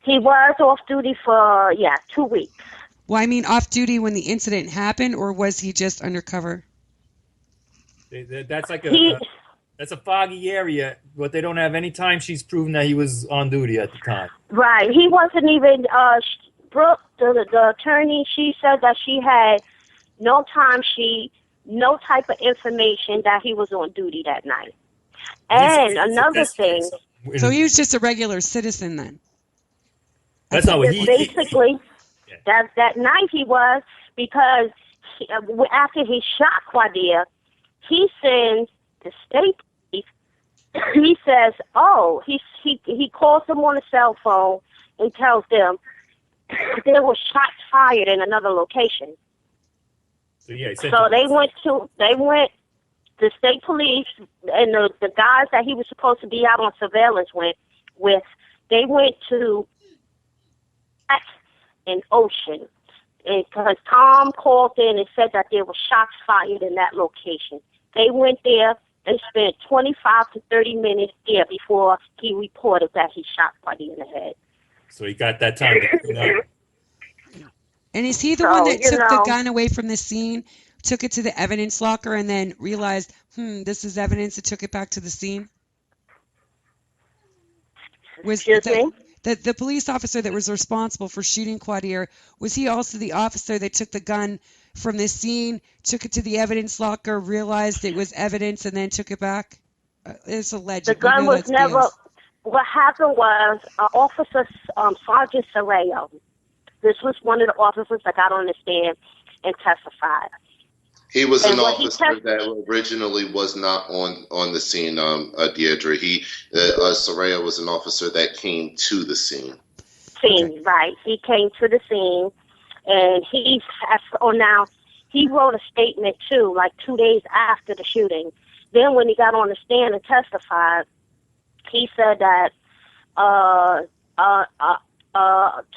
He was off duty for, 2 weeks. Well, I mean off duty when the incident happened, or was he just undercover? That's like that's a foggy area, but they don't have any time she's proven that he was on duty at the time. Right. He wasn't even, Brooke, the attorney, she said that she had no time sheet, no type of information that he was on duty that night. And another thing. So he was just a regular citizen then? That's not what he... Basically, that night he was, because after he shot Kwadir, he sends the state police. He says, he calls them on a cell phone and tells them there were shots fired in another location. So they went, the state police and the guys that he was supposed to be out on surveillance with, they went to an Ocean. Because Tom called in and said that there were shots fired in that location. They went there. They spent 25 to 30 minutes there before he reported that he shot Kwadir in the head. So he got that time to clean up. And is he the So, one that you took the know- gun away from the scene, took it to the evidence locker, and then realized, this is evidence, and took it back to the scene? Was Excuse me? the police officer that was responsible for shooting Kwadir, was he also the officer that took the gun from the scene, took it to the evidence locker, realized it was evidence, and then took it back? It's alleged. The We gun know was that's never. BS. What happened was, Officer Sergeant Sorrell. This was one of the officers that got on the stand and testified. He was And an what he officer that originally was not on the scene, Deidre. Soraya was an officer that came to the scene. Right. He came to the scene, and he wrote a statement too, like 2 days after the shooting. Then when he got on the stand and testified, he said that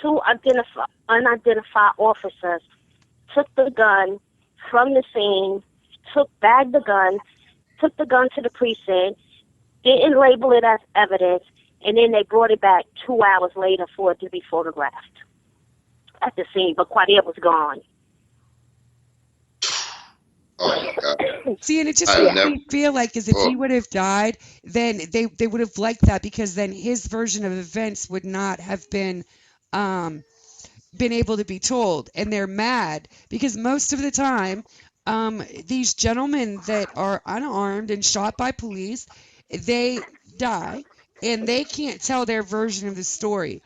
two unidentified officers took the gun from the scene, bagged the gun, took the gun to the precinct, didn't label it as evidence, and then they brought it back 2 hours later for it to be photographed at the scene. But Kwadir was gone. Oh my God. See, and it just makes me feel like as if he would have died, then they would have liked that, because then his version of events would not have been able to be told, and they're mad because most of the time these gentlemen that are unarmed and shot by police, they die and they can't tell their version of the story.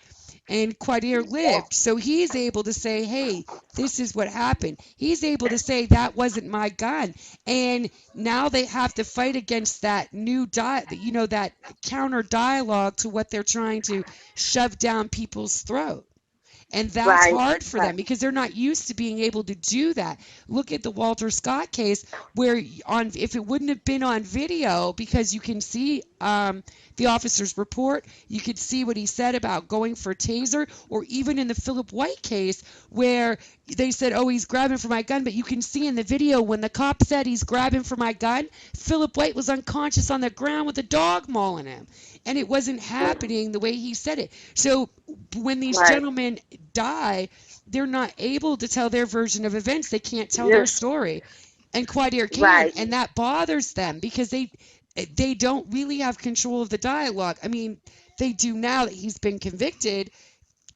And Kwadir lived, so he's able to say, hey, this is what happened. He's able to say, that wasn't my gun. And now they have to fight against that that counter dialogue to what they're trying to shove down people's throat. And that's hard for them because they're not used to being able to do that. Look at the Walter Scott case, where if it wouldn't have been on video, because you can see the officer's report, you could see what he said about going for a taser, or even in the Philip White case where they said, oh, he's grabbing for my gun, but you can see in the video when the cop said he's grabbing for my gun, Philip White was unconscious on the ground with a dog mauling him. And it wasn't happening the way he said it. So when these gentlemen die, they're not able to tell their version of events. They can't tell their story. And Kwadir can, and that bothers them because they don't really have control of the dialogue. I mean, they do now that he's been convicted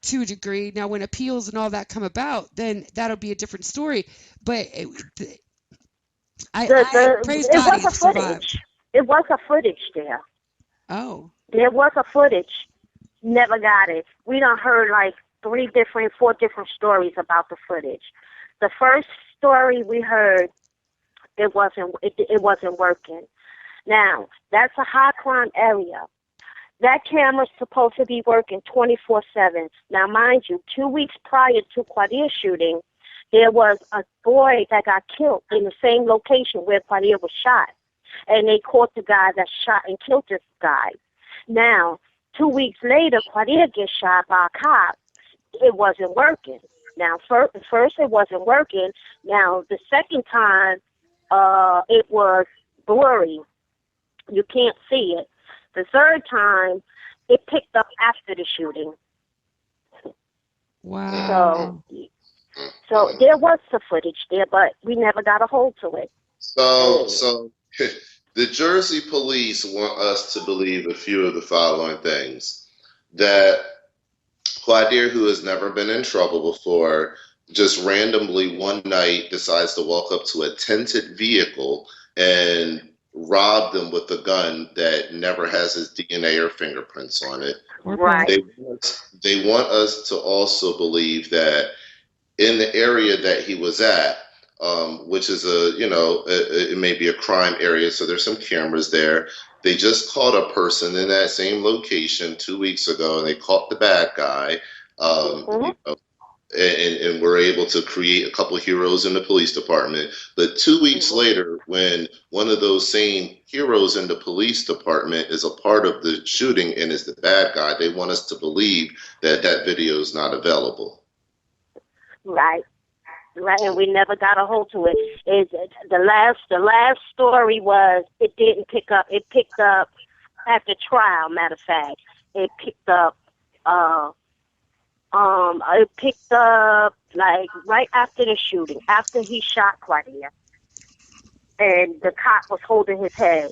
to a degree. Now, when appeals and all that come about, then that'll be a different story. But I praise God he survived. It was a footage there. Oh. There was a footage. Never got it. We done heard like 4 different stories about the footage. The first story we heard, it wasn't working. Now, that's a high crime area. That camera's supposed to be working 24/7. Now, mind you, 2 weeks prior to Kwadir's shooting, there was a boy that got killed in the same location where Kwadir was shot. And they caught the guy that shot and killed this guy. Now, 2 weeks later, Kwadir gets shot by a cop. It wasn't working. Now, first it wasn't working. Now, the second time, it was blurry. You can't see it. The third time, it picked up after the shooting. Wow. So there was the footage there, but we never got a hold to it. So the Jersey police want us to believe a few of the following things. That Kwadir, who has never been in trouble before, just randomly one night decides to walk up to a tinted vehicle and rob them with a gun that never has his DNA or fingerprints on it. Right. They want us to also believe that in the area that he was at, which is it may be a crime area, so there's some cameras there. They just caught a person in that same location 2 weeks ago, and they caught the bad guy. And we're able to create a couple of heroes in the police department. But 2 weeks later, when one of those same heroes in the police department is a part of the shooting and is the bad guy, they want us to believe that that video is not available. Right, and we never got a hold to it. The last story was it didn't pick up. It picked up at the trial. Matter of fact, it picked up I picked up like right after the shooting, after he shot Kwadir, and the cop was holding his head,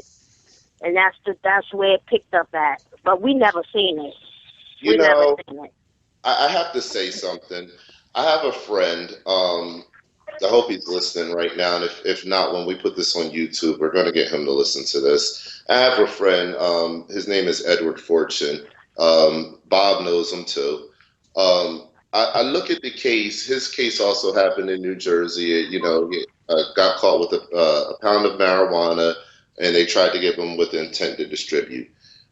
and that's where it picked up at. But we never seen it. You Never know, seen it. I have to say something. I have a friend. I hope he's listening right now, and if not, when we put this on YouTube, we're going to get him to listen to this. I have a friend. His name is Edward Fortune. Bob knows him too. I look at the case. His case also happened in New Jersey. You know, he got caught with a pound of marijuana, and they tried to get him with intent to distribute.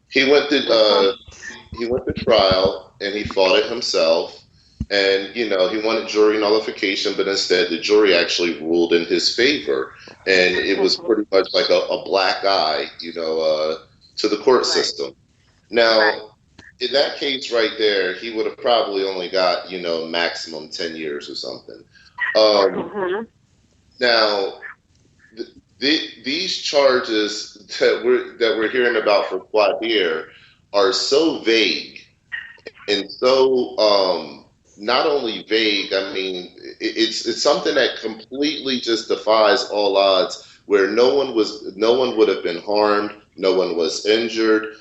He went to trial, and he fought it himself. And, you know, he wanted jury nullification, but instead the jury actually ruled in his favor. And it was pretty much like a black eye, you know, to the court system. Now, in that case right there, he would have probably only got, you know, maximum 10 years or something. Now, these charges that we're hearing about for Kwadir are so vague and so not only vague. I mean, it's something that completely just defies all odds. Where no one would have been harmed, no one was injured.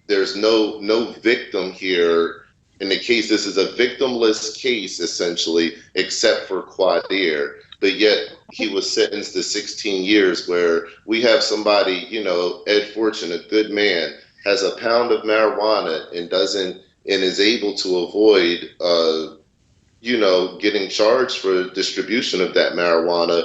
There's no victim here. In the case, this is a victimless case essentially, except for Kwadir. But yet he was sentenced to 16 years. Where we have somebody, you know, Ed Fortune, a good man, has a pound of marijuana and is able to avoid, you know, getting charged for distribution of that marijuana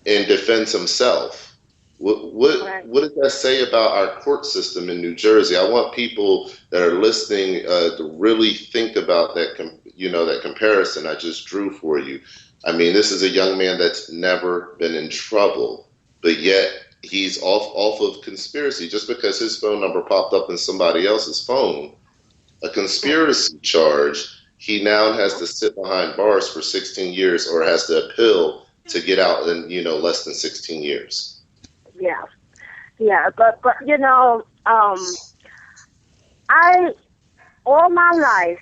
and defends himself. What does that say about our court system in New Jersey? I want people that are listening to really think about that, that comparison I just drew for you. I mean, this is a young man that's never been in trouble, but yet he's off of conspiracy just because his phone number popped up in somebody else's phone. A conspiracy charge, he now has to sit behind bars for 16 years or has to appeal to get out in, you know, less than 16 years. Yeah, but you know, I all my life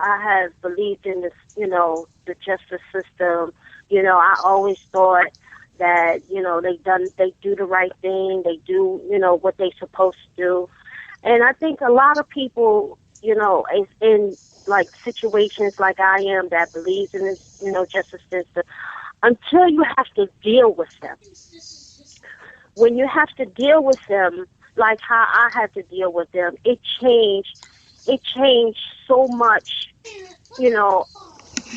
I have believed in this, you know, the justice system. You know, I always thought that, you know, they do the right thing, they do, you know, what they're supposed to do. And I think a lot of people, you know, in like situations like I am that believes in this, you know, justice system, until you have to deal with them. When you have to deal with them, like how I had to deal with them, it changed so much, you know,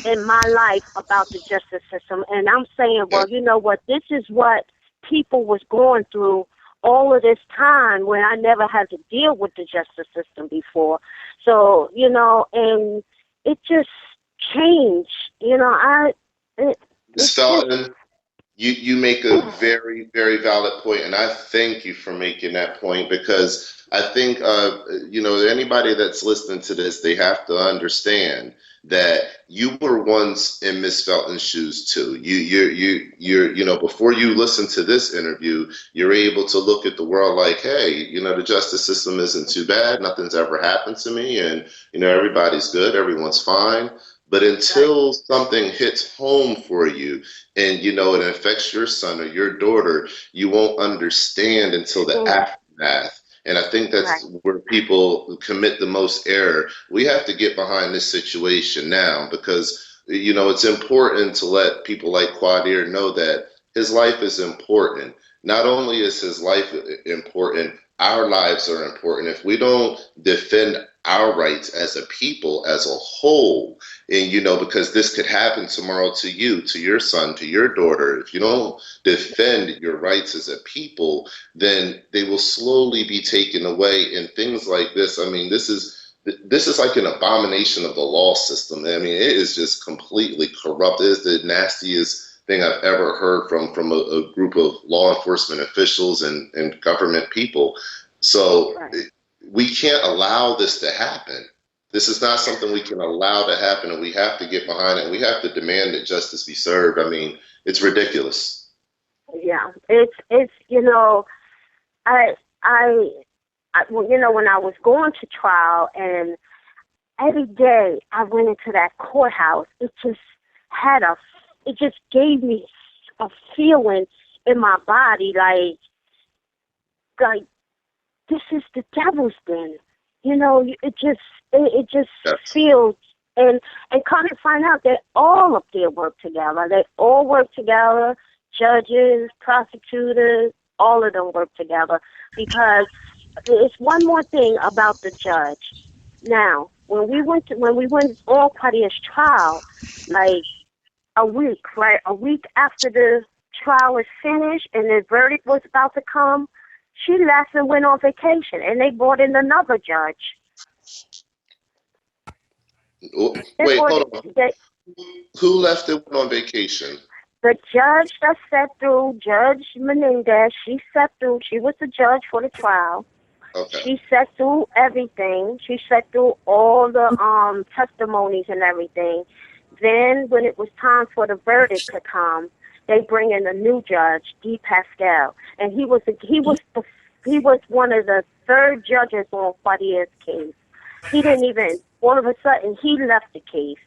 in my life about the justice system. And I'm saying, well, you know what, this is what people was going through all of this time when I never had to deal with the justice system before. So, you know, and it just changed, you know, Ms. Felton, you make a very, very valid point, and I thank you for making that point, because I think, you know, anybody that's listening to this, they have to understand that you were once in Ms. Felton's shoes too. You're, you know, before you listen to this interview, you're able to look at the world like, hey, you know, the justice system isn't too bad. Nothing's ever happened to me, and, you know, everybody's good, everyone's fine. But until something hits home for you and, you know, it affects your son or your daughter, you won't understand until the aftermath. And I think that's where people commit the most error. We have to get behind this situation now because, you know, it's important to let people like Kwadir know that his life is important. Not only is his life important, our lives are important. If we don't defend our rights as a people, as a whole, and, you know, because this could happen tomorrow to you, to your son, to your daughter. If you don't defend your rights as a people, then they will slowly be taken away. And things like this, I mean, this is like an abomination of the law system. I mean, it is just completely corrupt. It is the nastiest thing I've ever heard from a group of law enforcement officials and government people. So we can't allow this to happen. This is not something we can allow to happen, and we have to get behind it. And we have to demand that justice be served. I mean, it's ridiculous. Yeah, it's you know, I you know, when I was going to trial and every day I went into that courthouse, it just gave me a feeling in my body like this is the devil's den. You know, it just feels, and come to find out that all up there work together. They all work together, judges, prosecutors, all of them work together, because it's one more thing about the judge. Now, when we went on Kwadir's trial, like a week after the trial was finished and the verdict was about to come, she left and went on vacation, and they brought in another judge. Wait, hold on. Who left and went on vacation? The judge that sat through, Judge Menendez, she sat through. She was the judge for the trial. Okay. She sat through everything. She sat through all the testimonies and everything. Then, when it was time for the verdict to come, they bring in a new judge, D. Pascal, and he was one of the third judges on Kwadir's case. He didn't even, all of a sudden, he left the case.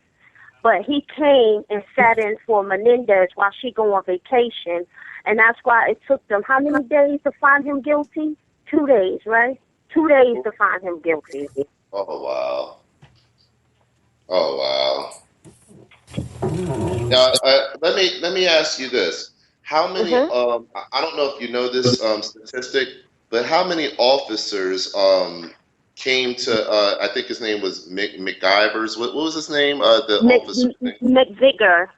But he came and sat in for Menendez while she go on vacation, and that's why it took them how many days to find him guilty? 2 days, right? 2 days to find him guilty. Oh, wow. Oh, wow. Now, let me ask you this: how many? I don't know if you know this statistic, but how many officers came to? I think his name was McIvers. What was his name? The officer. McVicar.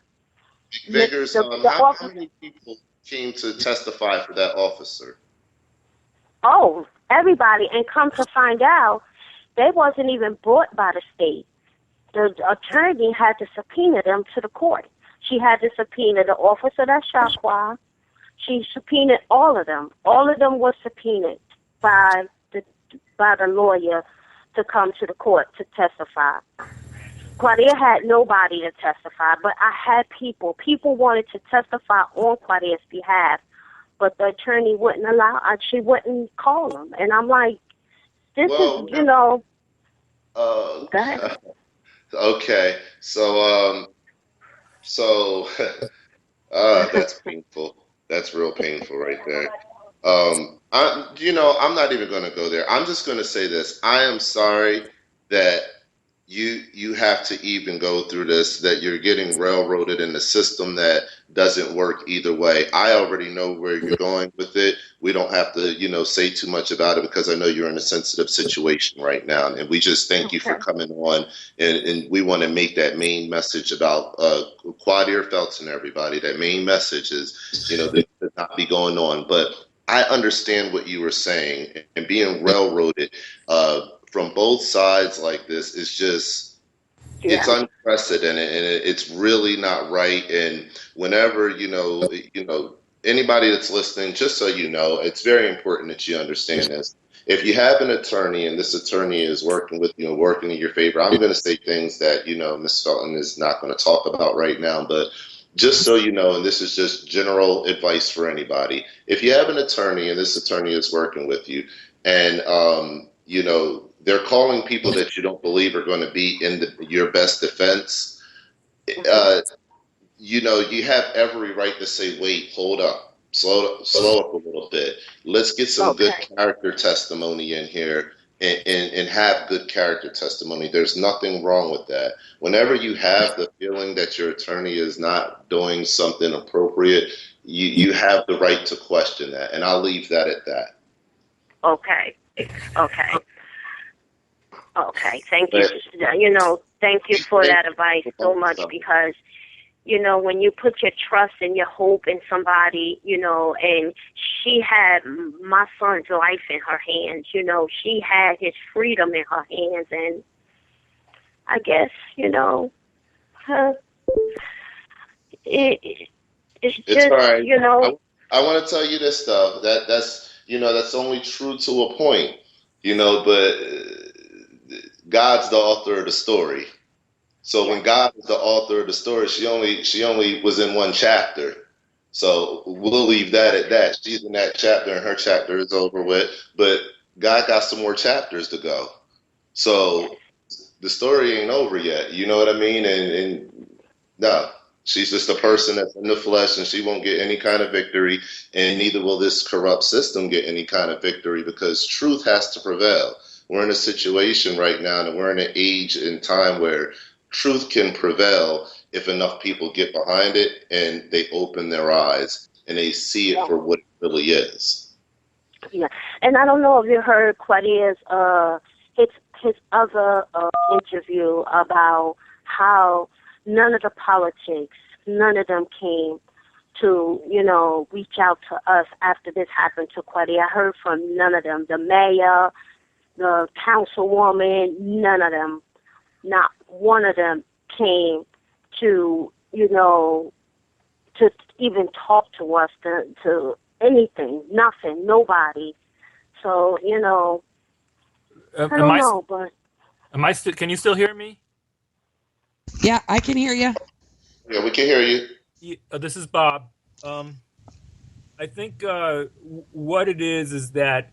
McVicar's. How many people came to testify for that officer? Oh, everybody, and come to find out, they wasn't even brought by the state. The attorney had to subpoena them to the court. She had to subpoena the officer that shot Kwa. She subpoenaed all of them. All of them were subpoenaed by the lawyer to come to the court to testify. Kwadir had nobody to testify, but I had people. People wanted to testify on Kwadir's behalf, but the attorney wouldn't allow. She wouldn't call them, and I'm like, this is, you know. Go ahead. Okay, so that's painful. That's real painful right there. I'm not even going to go there. I'm just going to say this. I am sorry that you have to even go through this, that you're getting railroaded in a system that doesn't work either way. I already know where you're going with it. We don't have to, say too much about it, because I know you're in a sensitive situation right now. And we just thank you for coming on. And we want to make that main message about Kwadir Felton, everybody. That main message is, this should not be going on. But I understand what you were saying, and being railroaded from both sides like this is just, it's unprecedented, and it's really not right. And whenever, anybody that's listening, just so you know, it's very important that you understand this. If you have an attorney and this attorney is working with you, working in your favor, I'm going to say things that, Ms. Felton is not going to talk about right now, but just so you know, and this is just general advice for anybody. If you have an attorney and this attorney is working with you, and, they're calling people that you don't believe are going to be in your best defense, you have every right to say, wait, hold up, slow up a little bit. Let's get some good character testimony in here and have good character testimony. There's nothing wrong with that. Whenever you have the feeling that your attorney is not doing something appropriate, you have the right to question that. And I'll leave that at that. Okay. Thank you. Thank you for that advice so much, because, when you put your trust and your hope in somebody, and she had my son's life in her hands, she had his freedom in her hands, and I guess, it's just, all right. I want to tell you this stuff. That's only true to a point, but God's the author of the story. So when God is the author of the story, she only was in one chapter. So we'll leave that at that. She's in that chapter, and her chapter is over with. But God got some more chapters to go. So the story ain't over yet. You know what I mean? And no, she's just a person that's in the flesh, and she won't get any kind of victory, and neither will this corrupt system get any kind of victory, because truth has to prevail. We're in a situation right now, and we're in an age and time where truth can prevail if enough people get behind it and they open their eyes and they see it for what it really is. Yeah, and I don't know if you heard Quadir's his other interview about how none of the politics, none of them came to, reach out to us after this happened to Kwadir. I heard from none of them. The mayor, the councilwoman, none of them, not one of them came to, to even talk to us, to anything, nothing, nobody. So, I don't know, but... Can you still hear me? Yeah, I can hear you. Yeah, we can hear you. This is Bob. I think what it is that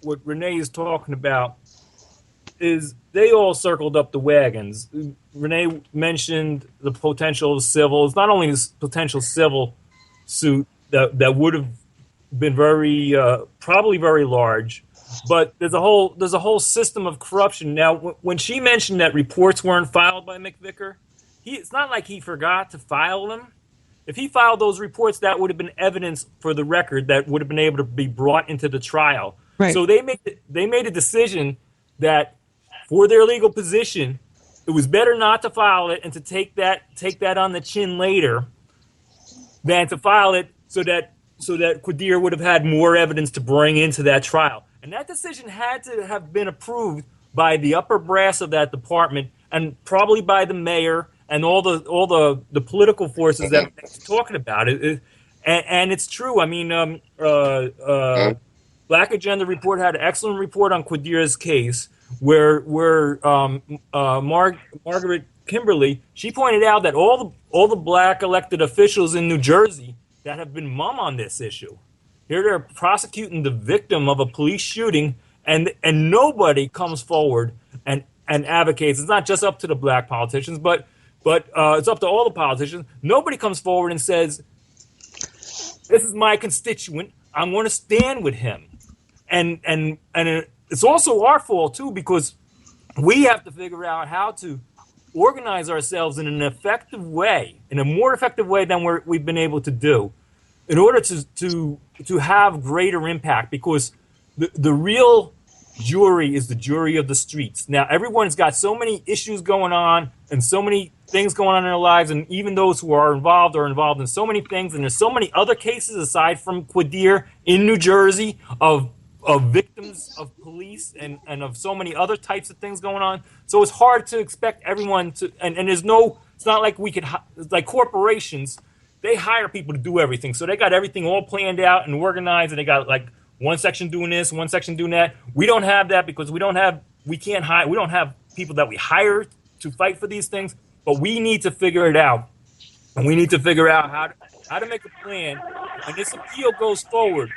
what Renee is talking about is they all circled up the wagons. Renee mentioned the potential civil. It's not only this potential civil suit that would have been probably very large, but there's a whole system of corruption. Now, when she mentioned that reports weren't filed by McVicar, it's not like he forgot to file them. If he filed those reports, that would have been evidence for the record that would have been able to be brought into the trial. Right. So they made a decision that for their legal position, it was better not to file it and to take that on the chin later than to file it so that Kwadir would have had more evidence to bring into that trial. And that decision had to have been approved by the upper brass of that department and probably by the mayor and all the political forces that are talking about it. And it's true. I mean, Black Agenda Report had an excellent report on Kwadir's case where Margaret Kimberly, she pointed out that all the black elected officials in New Jersey that have been mum on this issue. Here they're prosecuting the victim of a police shooting, and nobody comes forward and advocates. It's not just up to the black politicians, but it's up to all the politicians. Nobody comes forward and says, "This is my constituent. I'm going to stand with him." And it's also our fault too, because we have to figure out how to organize ourselves in an effective way, in a more effective way than we've been able to do, in order to have greater impact. Because the real jury is the jury of the streets. Now, everyone's got so many issues going on and so many things going on in their lives, and even those who are involved in so many things, and there's so many other cases aside from Kwadir in New Jersey of victims of police and of so many other types of things going on. So it's hard to expect everyone to, and there's no, it's not like we could, like corporations, they hire people to do everything. So they got everything all planned out and organized, and they got like one section doing this, one section doing that. We don't have that because we don't have people that we hire to fight for these things, but we need to figure it out. And we need to figure out how to make a plan. When this appeal goes forward,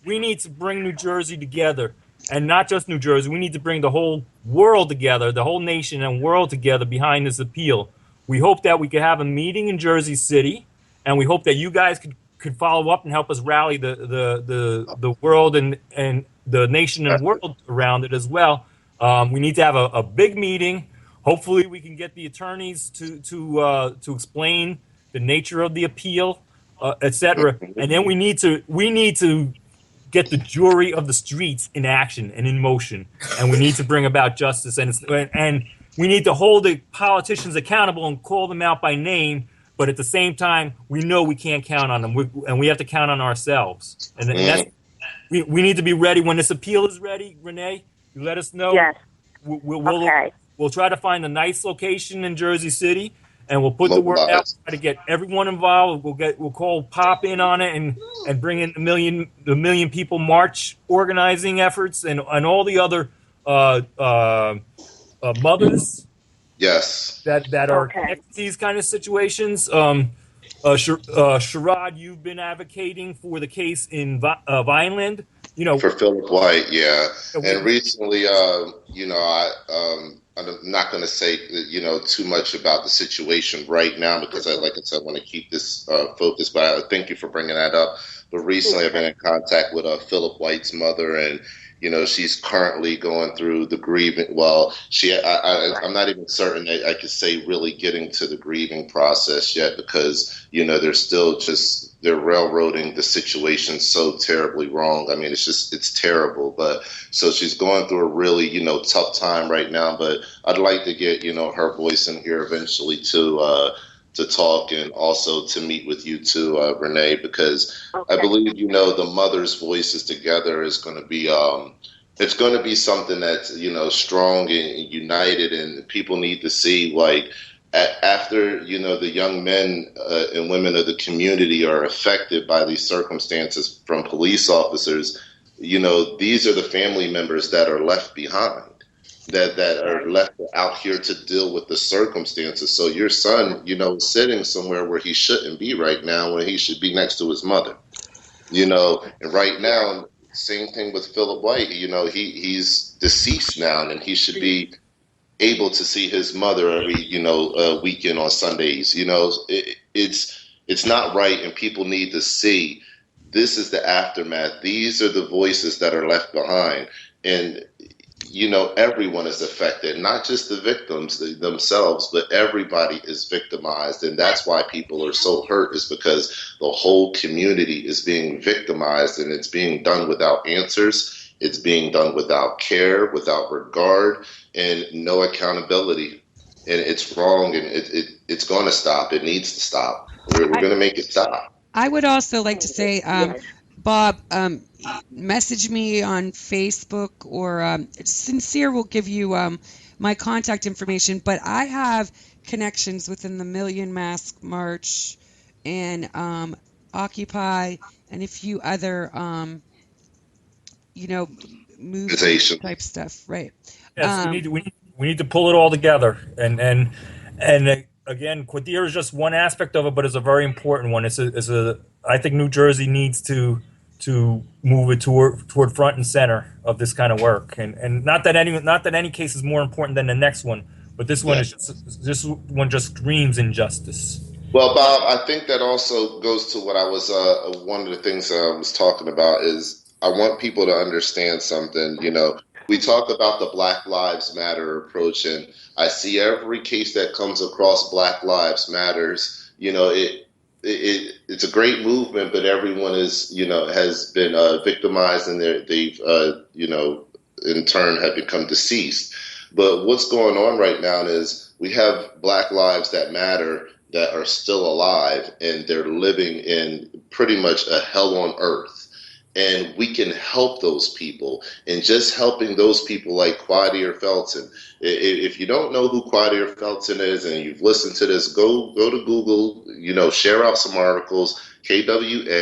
we need to bring New Jersey together, and not just New Jersey. We need to bring the whole world together, the whole nation and world together behind this appeal. We hope that we could have a meeting in Jersey City, and we hope that you guys could follow up and help us rally the world and the nation and world around it as well. We need to have a big meeting. Hopefully, we can get the attorneys to explain the nature of the appeal, etc. And then we need to get the jury of the streets in action and in motion, and we need to bring about justice, and we need to hold the politicians accountable and call them out by name. But at the same time, we know we can't count on them, and we have to count on ourselves. And that's, we need to be ready when this appeal is ready. Renee, you let us know. Yes. We'll try to find a nice location in Jersey City, and we'll put the word out, try to get everyone involved. We'll call Pop in on it and bring in the million people march organizing efforts and all the other mothers. Yes. That are connected to these kind of situations. Sherrod, you've been advocating for the case in Vineland. For Philip White, yeah. And recently, I'm not going to say, too much about the situation right now because, like I said, I want to keep this focused. But I thank you for bringing that up. But recently, I've been in contact with Philip White's mother, and she's currently going through the grieving. Well, I'm not even certain that I could say really getting to the grieving process yet because they're still they're railroading the situation so terribly wrong. I mean, it's terrible. But so she's going through a really tough time right now. But I'd like to get her voice in here eventually to talk and also to meet with you too, Renee, because I believe the mother's voices together is going to be it's going to be something that's strong and united, and people need to see like after the young men and women of the community are affected by these circumstances from police officers. These are the family members that are left behind, that are left out here to deal with the circumstances. So your son, sitting somewhere where he shouldn't be right now, when he should be next to his mother. And right now, same thing with Philip White. He's deceased now, and he should be able to see his mother every weekend on Sundays. It's not right, and people need to see this is the aftermath. These are the voices that are left behind, and everyone is affected, not just the victims themselves, but everybody is victimized. And that's why people are so hurt, is because the whole community is being victimized, and it's being done without answers. It's being done without care, without regard, and no accountability. And it's wrong, and it's going to stop. It needs to stop. We're going to make it stop. I would also like to say, Bob, message me on Facebook, or Sincere will give you my contact information. But I have connections within the Million Mask March and Occupy and a few other, movement type stuff. Right. Yes, we need to pull it all together. And again, Kwadir is just one aspect of it, but it's a very important one. I think New Jersey needs to move it toward front and center of this kind of work, and not that any case is more important than the next one, but this one this one just screams injustice. Well, Bob, I think that also goes to what I was one of the things I was talking about is I want people to understand something. We talk about the Black Lives Matter approach, and I see every case that comes across Black Lives Matters. It's a great movement, but everyone is, has been victimized, and they've, in turn have become deceased. But what's going on right now is we have Black Lives that matter that are still alive, and they're living in pretty much a hell on earth. And we can help those people, and just helping those people like Kwadir Felton. If you don't know who Kwadir Felton is and you've listened to this, go to Google, share out some articles, KWADIR,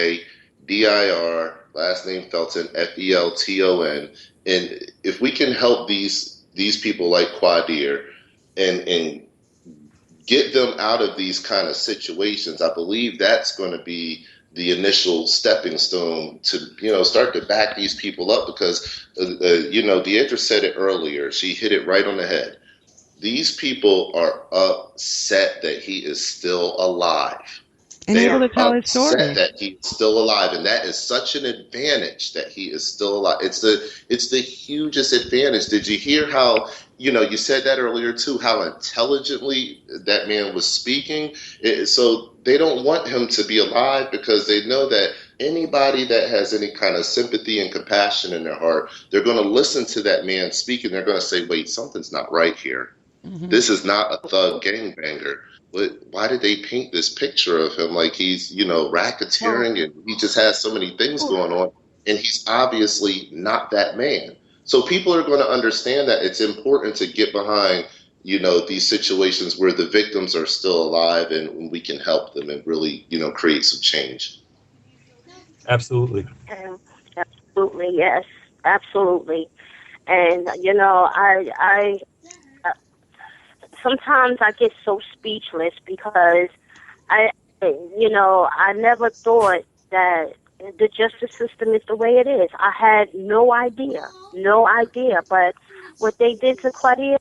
last name Felton, FELTON. And if we can help these people like Kwadir and get them out of these kind of situations, I believe that's going to be the initial stepping stone to, start to back these people up, because, Deidre said it earlier. She hit it right on the head. These people are upset that he is still alive. And they able to tell his story. That he's still alive, and that is such an advantage that he is still alive. It's the hugest advantage. Did you hear how, you said that earlier too, how intelligently that man was speaking? So they don't want him to be alive, because they know that anybody that has any kind of sympathy and compassion in their heart, they're going to listen to that man speak, and they're going to say, wait, something's not right here. Mm-hmm. This is not a thug gangbanger. Why did they paint this picture of him like he's, racketeering, and he just has so many things going on, and he's obviously not that man. So people are going to understand that it's important to get behind, these situations where the victims are still alive, and we can help them and really, create some change. Absolutely. Absolutely, yes, absolutely. And, I sometimes I get so speechless, because I never thought that the justice system is the way it is. I had no idea. But what they did to Kwadir,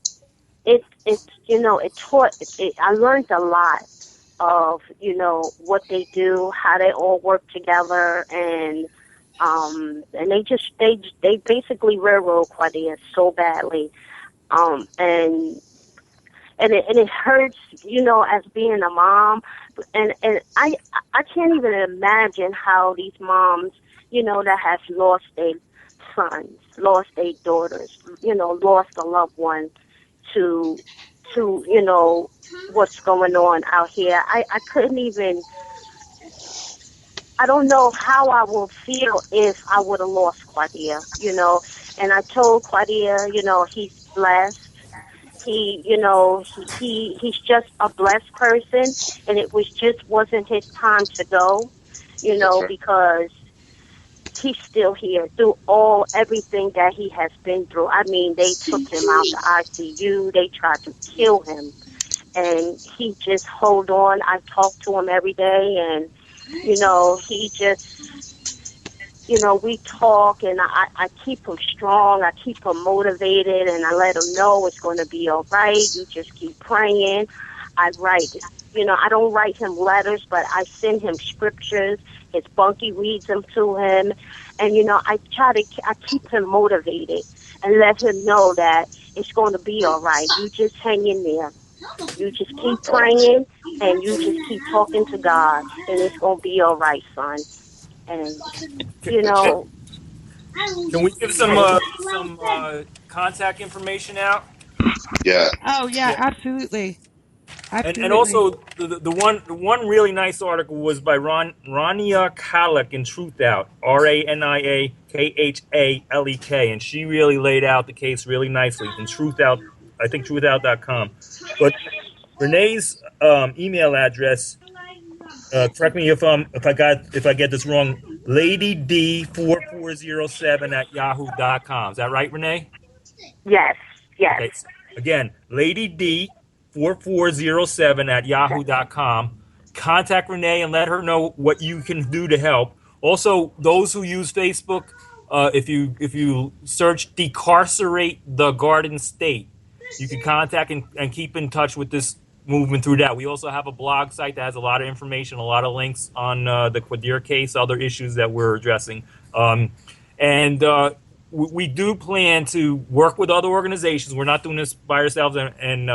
it taught. I learned a lot of what they do, how they all work together, and they basically railroad Kwadir so badly, and it hurts, as being a mom, and I can't even imagine how these moms, that have lost their sons, lost their daughters, lost a loved one to what's going on out here. I couldn't even. I don't know how I will feel if I would have lost Kwadir, And I told Kwadir, he's blessed. He's just a blessed person, and it wasn't his time to go, That's right. because he's still here through everything that he has been through. I mean, they took him out the ICU. They tried to kill him, and he just hold on. I talk to him every day, and he just. We talk, and I keep him strong. I keep him motivated, and I let him know it's going to be all right. You just keep praying. I write, I don't write him letters, but I send him scriptures. His bunkie reads them to him. And, I keep him motivated and let him know that it's going to be all right. You just hang in there. You just keep praying, and you just keep talking to God, and it's going to be all right, son. And, Can we give some contact information out? Yeah. Oh yeah, absolutely. And also the one really nice article was by Rania Khalek in Truthout, RaniaKhalek, and she really laid out the case really nicely in Truthout. I think truthout.com. But Renee's email address. Correct me if I get this wrong. LadyD4407 @yahoo.com. Is that right, Renee? Yes. Okay. Again, LadyD4407 @yahoo.com. Contact Renee and let her know what you can do to help. Also, those who use Facebook, if you search Decarcerate the Garden State, you can contact and keep in touch with this movement through that. We also have a blog site that has a lot of information, a lot of links on the Kwadir case, other issues that we're addressing. We do plan to work with other organizations. We're not doing this by ourselves, and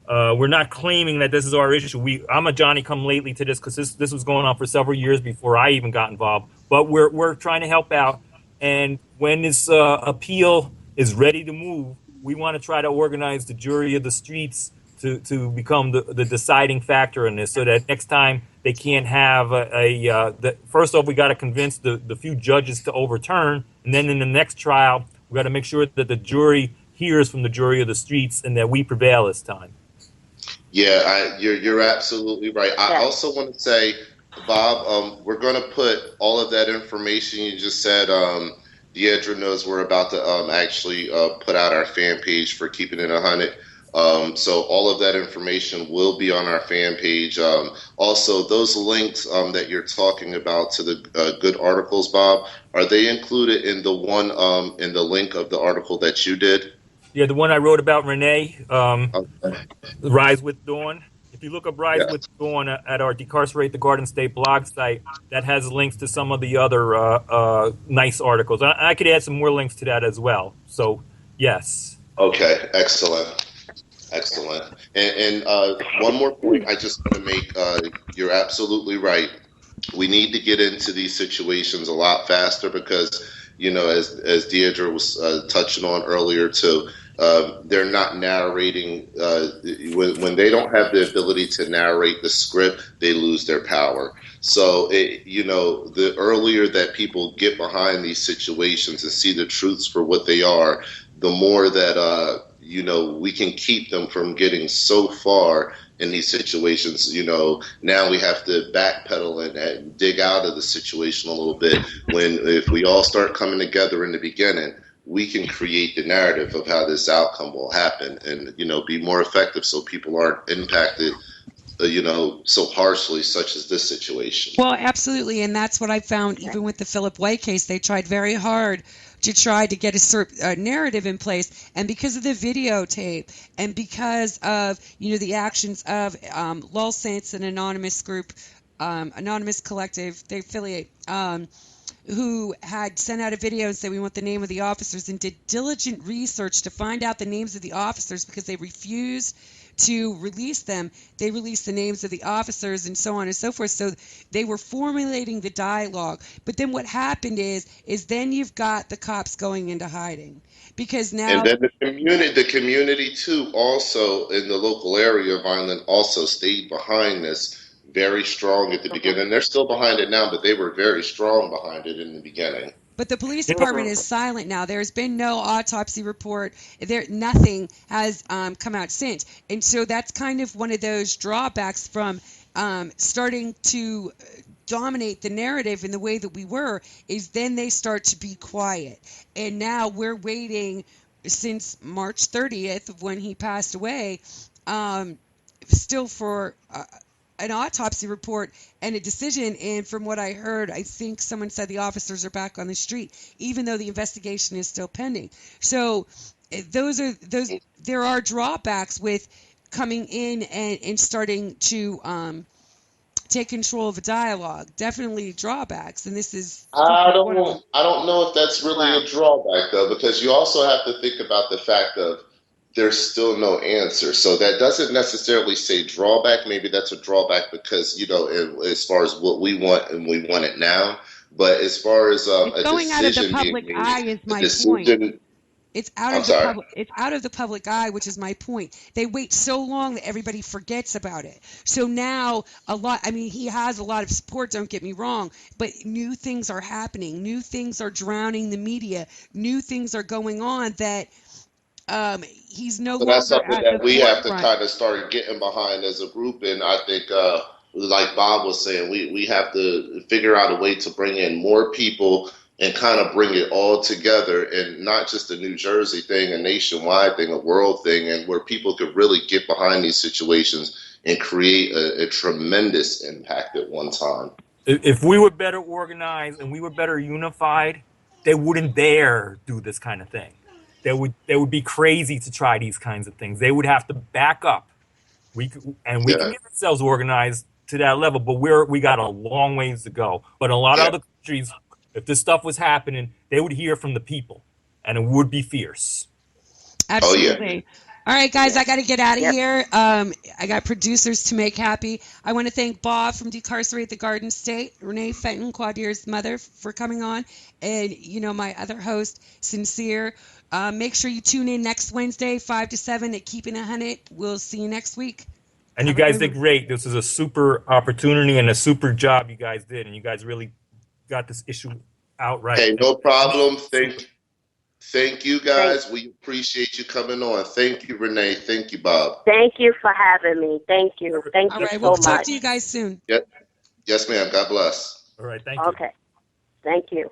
we're not claiming that this is our issue. I'm a Johnny-come-lately to this because this was going on for several years before I even got involved. But we're trying to help out, and when this appeal is ready to move, we want to try to organize the jury of the streets to become the deciding factor in this, so that next time they can't have first off, we got to convince the few judges to overturn, and then in the next trial, we got to make sure that the jury hears from the jury of the streets and that we prevail this time. Yeah, you're absolutely right. I also want to say, Bob, we're going to put all of that information you just said. Deidre knows we're about to actually put out our fan page for Keepin in Hunnid. So all of that information will be on our fan page. Also, those links that you're talking about to the good articles, Bob, are they included in the one in the link of the article that you did? Yeah, the one I wrote about Renee, Rise with Dawn. If you look up Rise with Dawn at our Decarcerate the Garden State blog site, that has links to some of the other nice articles. I could add some more links to that as well. So, yes. Okay, excellent. Excellent. And one more point I just want to make. You're absolutely right. We need to get into these situations a lot faster because, as Deidre was touching on earlier too, they're not narrating. When they don't have the ability to narrate the script, they lose their power. So, the earlier that people get behind these situations and see the truths for what they are, the more that we can keep them from getting so far in these situations. Now we have to backpedal and dig out of the situation a little bit. If we all start coming together in the beginning, we can create the narrative of how this outcome will happen and, be more effective so people aren't impacted, so harshly, such as this situation. Well, absolutely. And that's what I found even with the Philip White case. They tried very hard to try to get a narrative in place. And because of the videotape and because of, the actions of Lol Saints, an anonymous group, anonymous collective, they affiliate, who had sent out a video and said we want the name of the officers, and did diligent research to find out the names of the officers because they refused to release them. They released the names of the officers and so on and so forth. So they were formulating the dialogue. But then what happened is then you've got the cops going into hiding because now. And then the community too, also in the local area, Violent also stayed behind this very strong at the beginning. They're still behind it now, but they were very strong behind it in the beginning. But the police department is silent now. There's been no autopsy report. Nothing has come out since. And so that's kind of one of those drawbacks from starting to dominate the narrative in the way that we were, is then they start to be quiet. And now we're waiting since March 30th of when he passed away, still for an autopsy report and a decision. And from what I heard, I think someone said the officers are back on the street, even though the investigation is still pending. So there are drawbacks with coming in and starting to take control of a dialogue. Definitely drawbacks, and this is. I don't know if that's really a drawback though, because you also have to think about the fact of there's still no answer. So that doesn't necessarily say drawback. Maybe that's a drawback because, as far as what we want, and we want it now. But as far as a going out of the decision public being eye made, is my decision, point. It's out of it's out of the public eye, which is my point. They wait so long that everybody forgets about it. So now he has a lot of support, don't get me wrong, but new things are happening. New things are drowning the media. New things are going on that he's no longer that's something at that the we have to forefront. kind of start getting behind as a group. And I think, like Bob was saying, we have to figure out a way to bring in more people and kind of bring it all together, and not just a New Jersey thing, a nationwide thing, a world thing, and where people could really get behind these situations and create a tremendous impact at one time. If we were better organized and we were better unified, they wouldn't dare do this kind of thing. They would be crazy to try these kinds of things. They would have to back up. We can get ourselves organized to that level, but we got a long ways to go. But in a lot of other countries, if this stuff was happening, they would hear from the people, and it would be fierce. Absolutely. Oh, yeah. All right, guys, I got to get out of here. I got producers to make happy. I want to thank Bob from Decarcerate the Garden State, Renee Felton, Quadir's mother, for coming on, and my other host, Sincere. Make sure you tune in next Wednesday, 5 to 7 at Keepin a Hunnid. We'll see you next week. And you guys did great. This is a super opportunity and a super job you guys did, and you guys really got this issue out right. Hey, no problem. Thank you guys. We appreciate you coming on. Thank you, Renee. Thank you, Bob. Thank you for having me. Thank you. Thank you so much. All right, we'll talk to you guys soon. Yes, ma'am. God bless. All right, thank you. Okay. Thank you.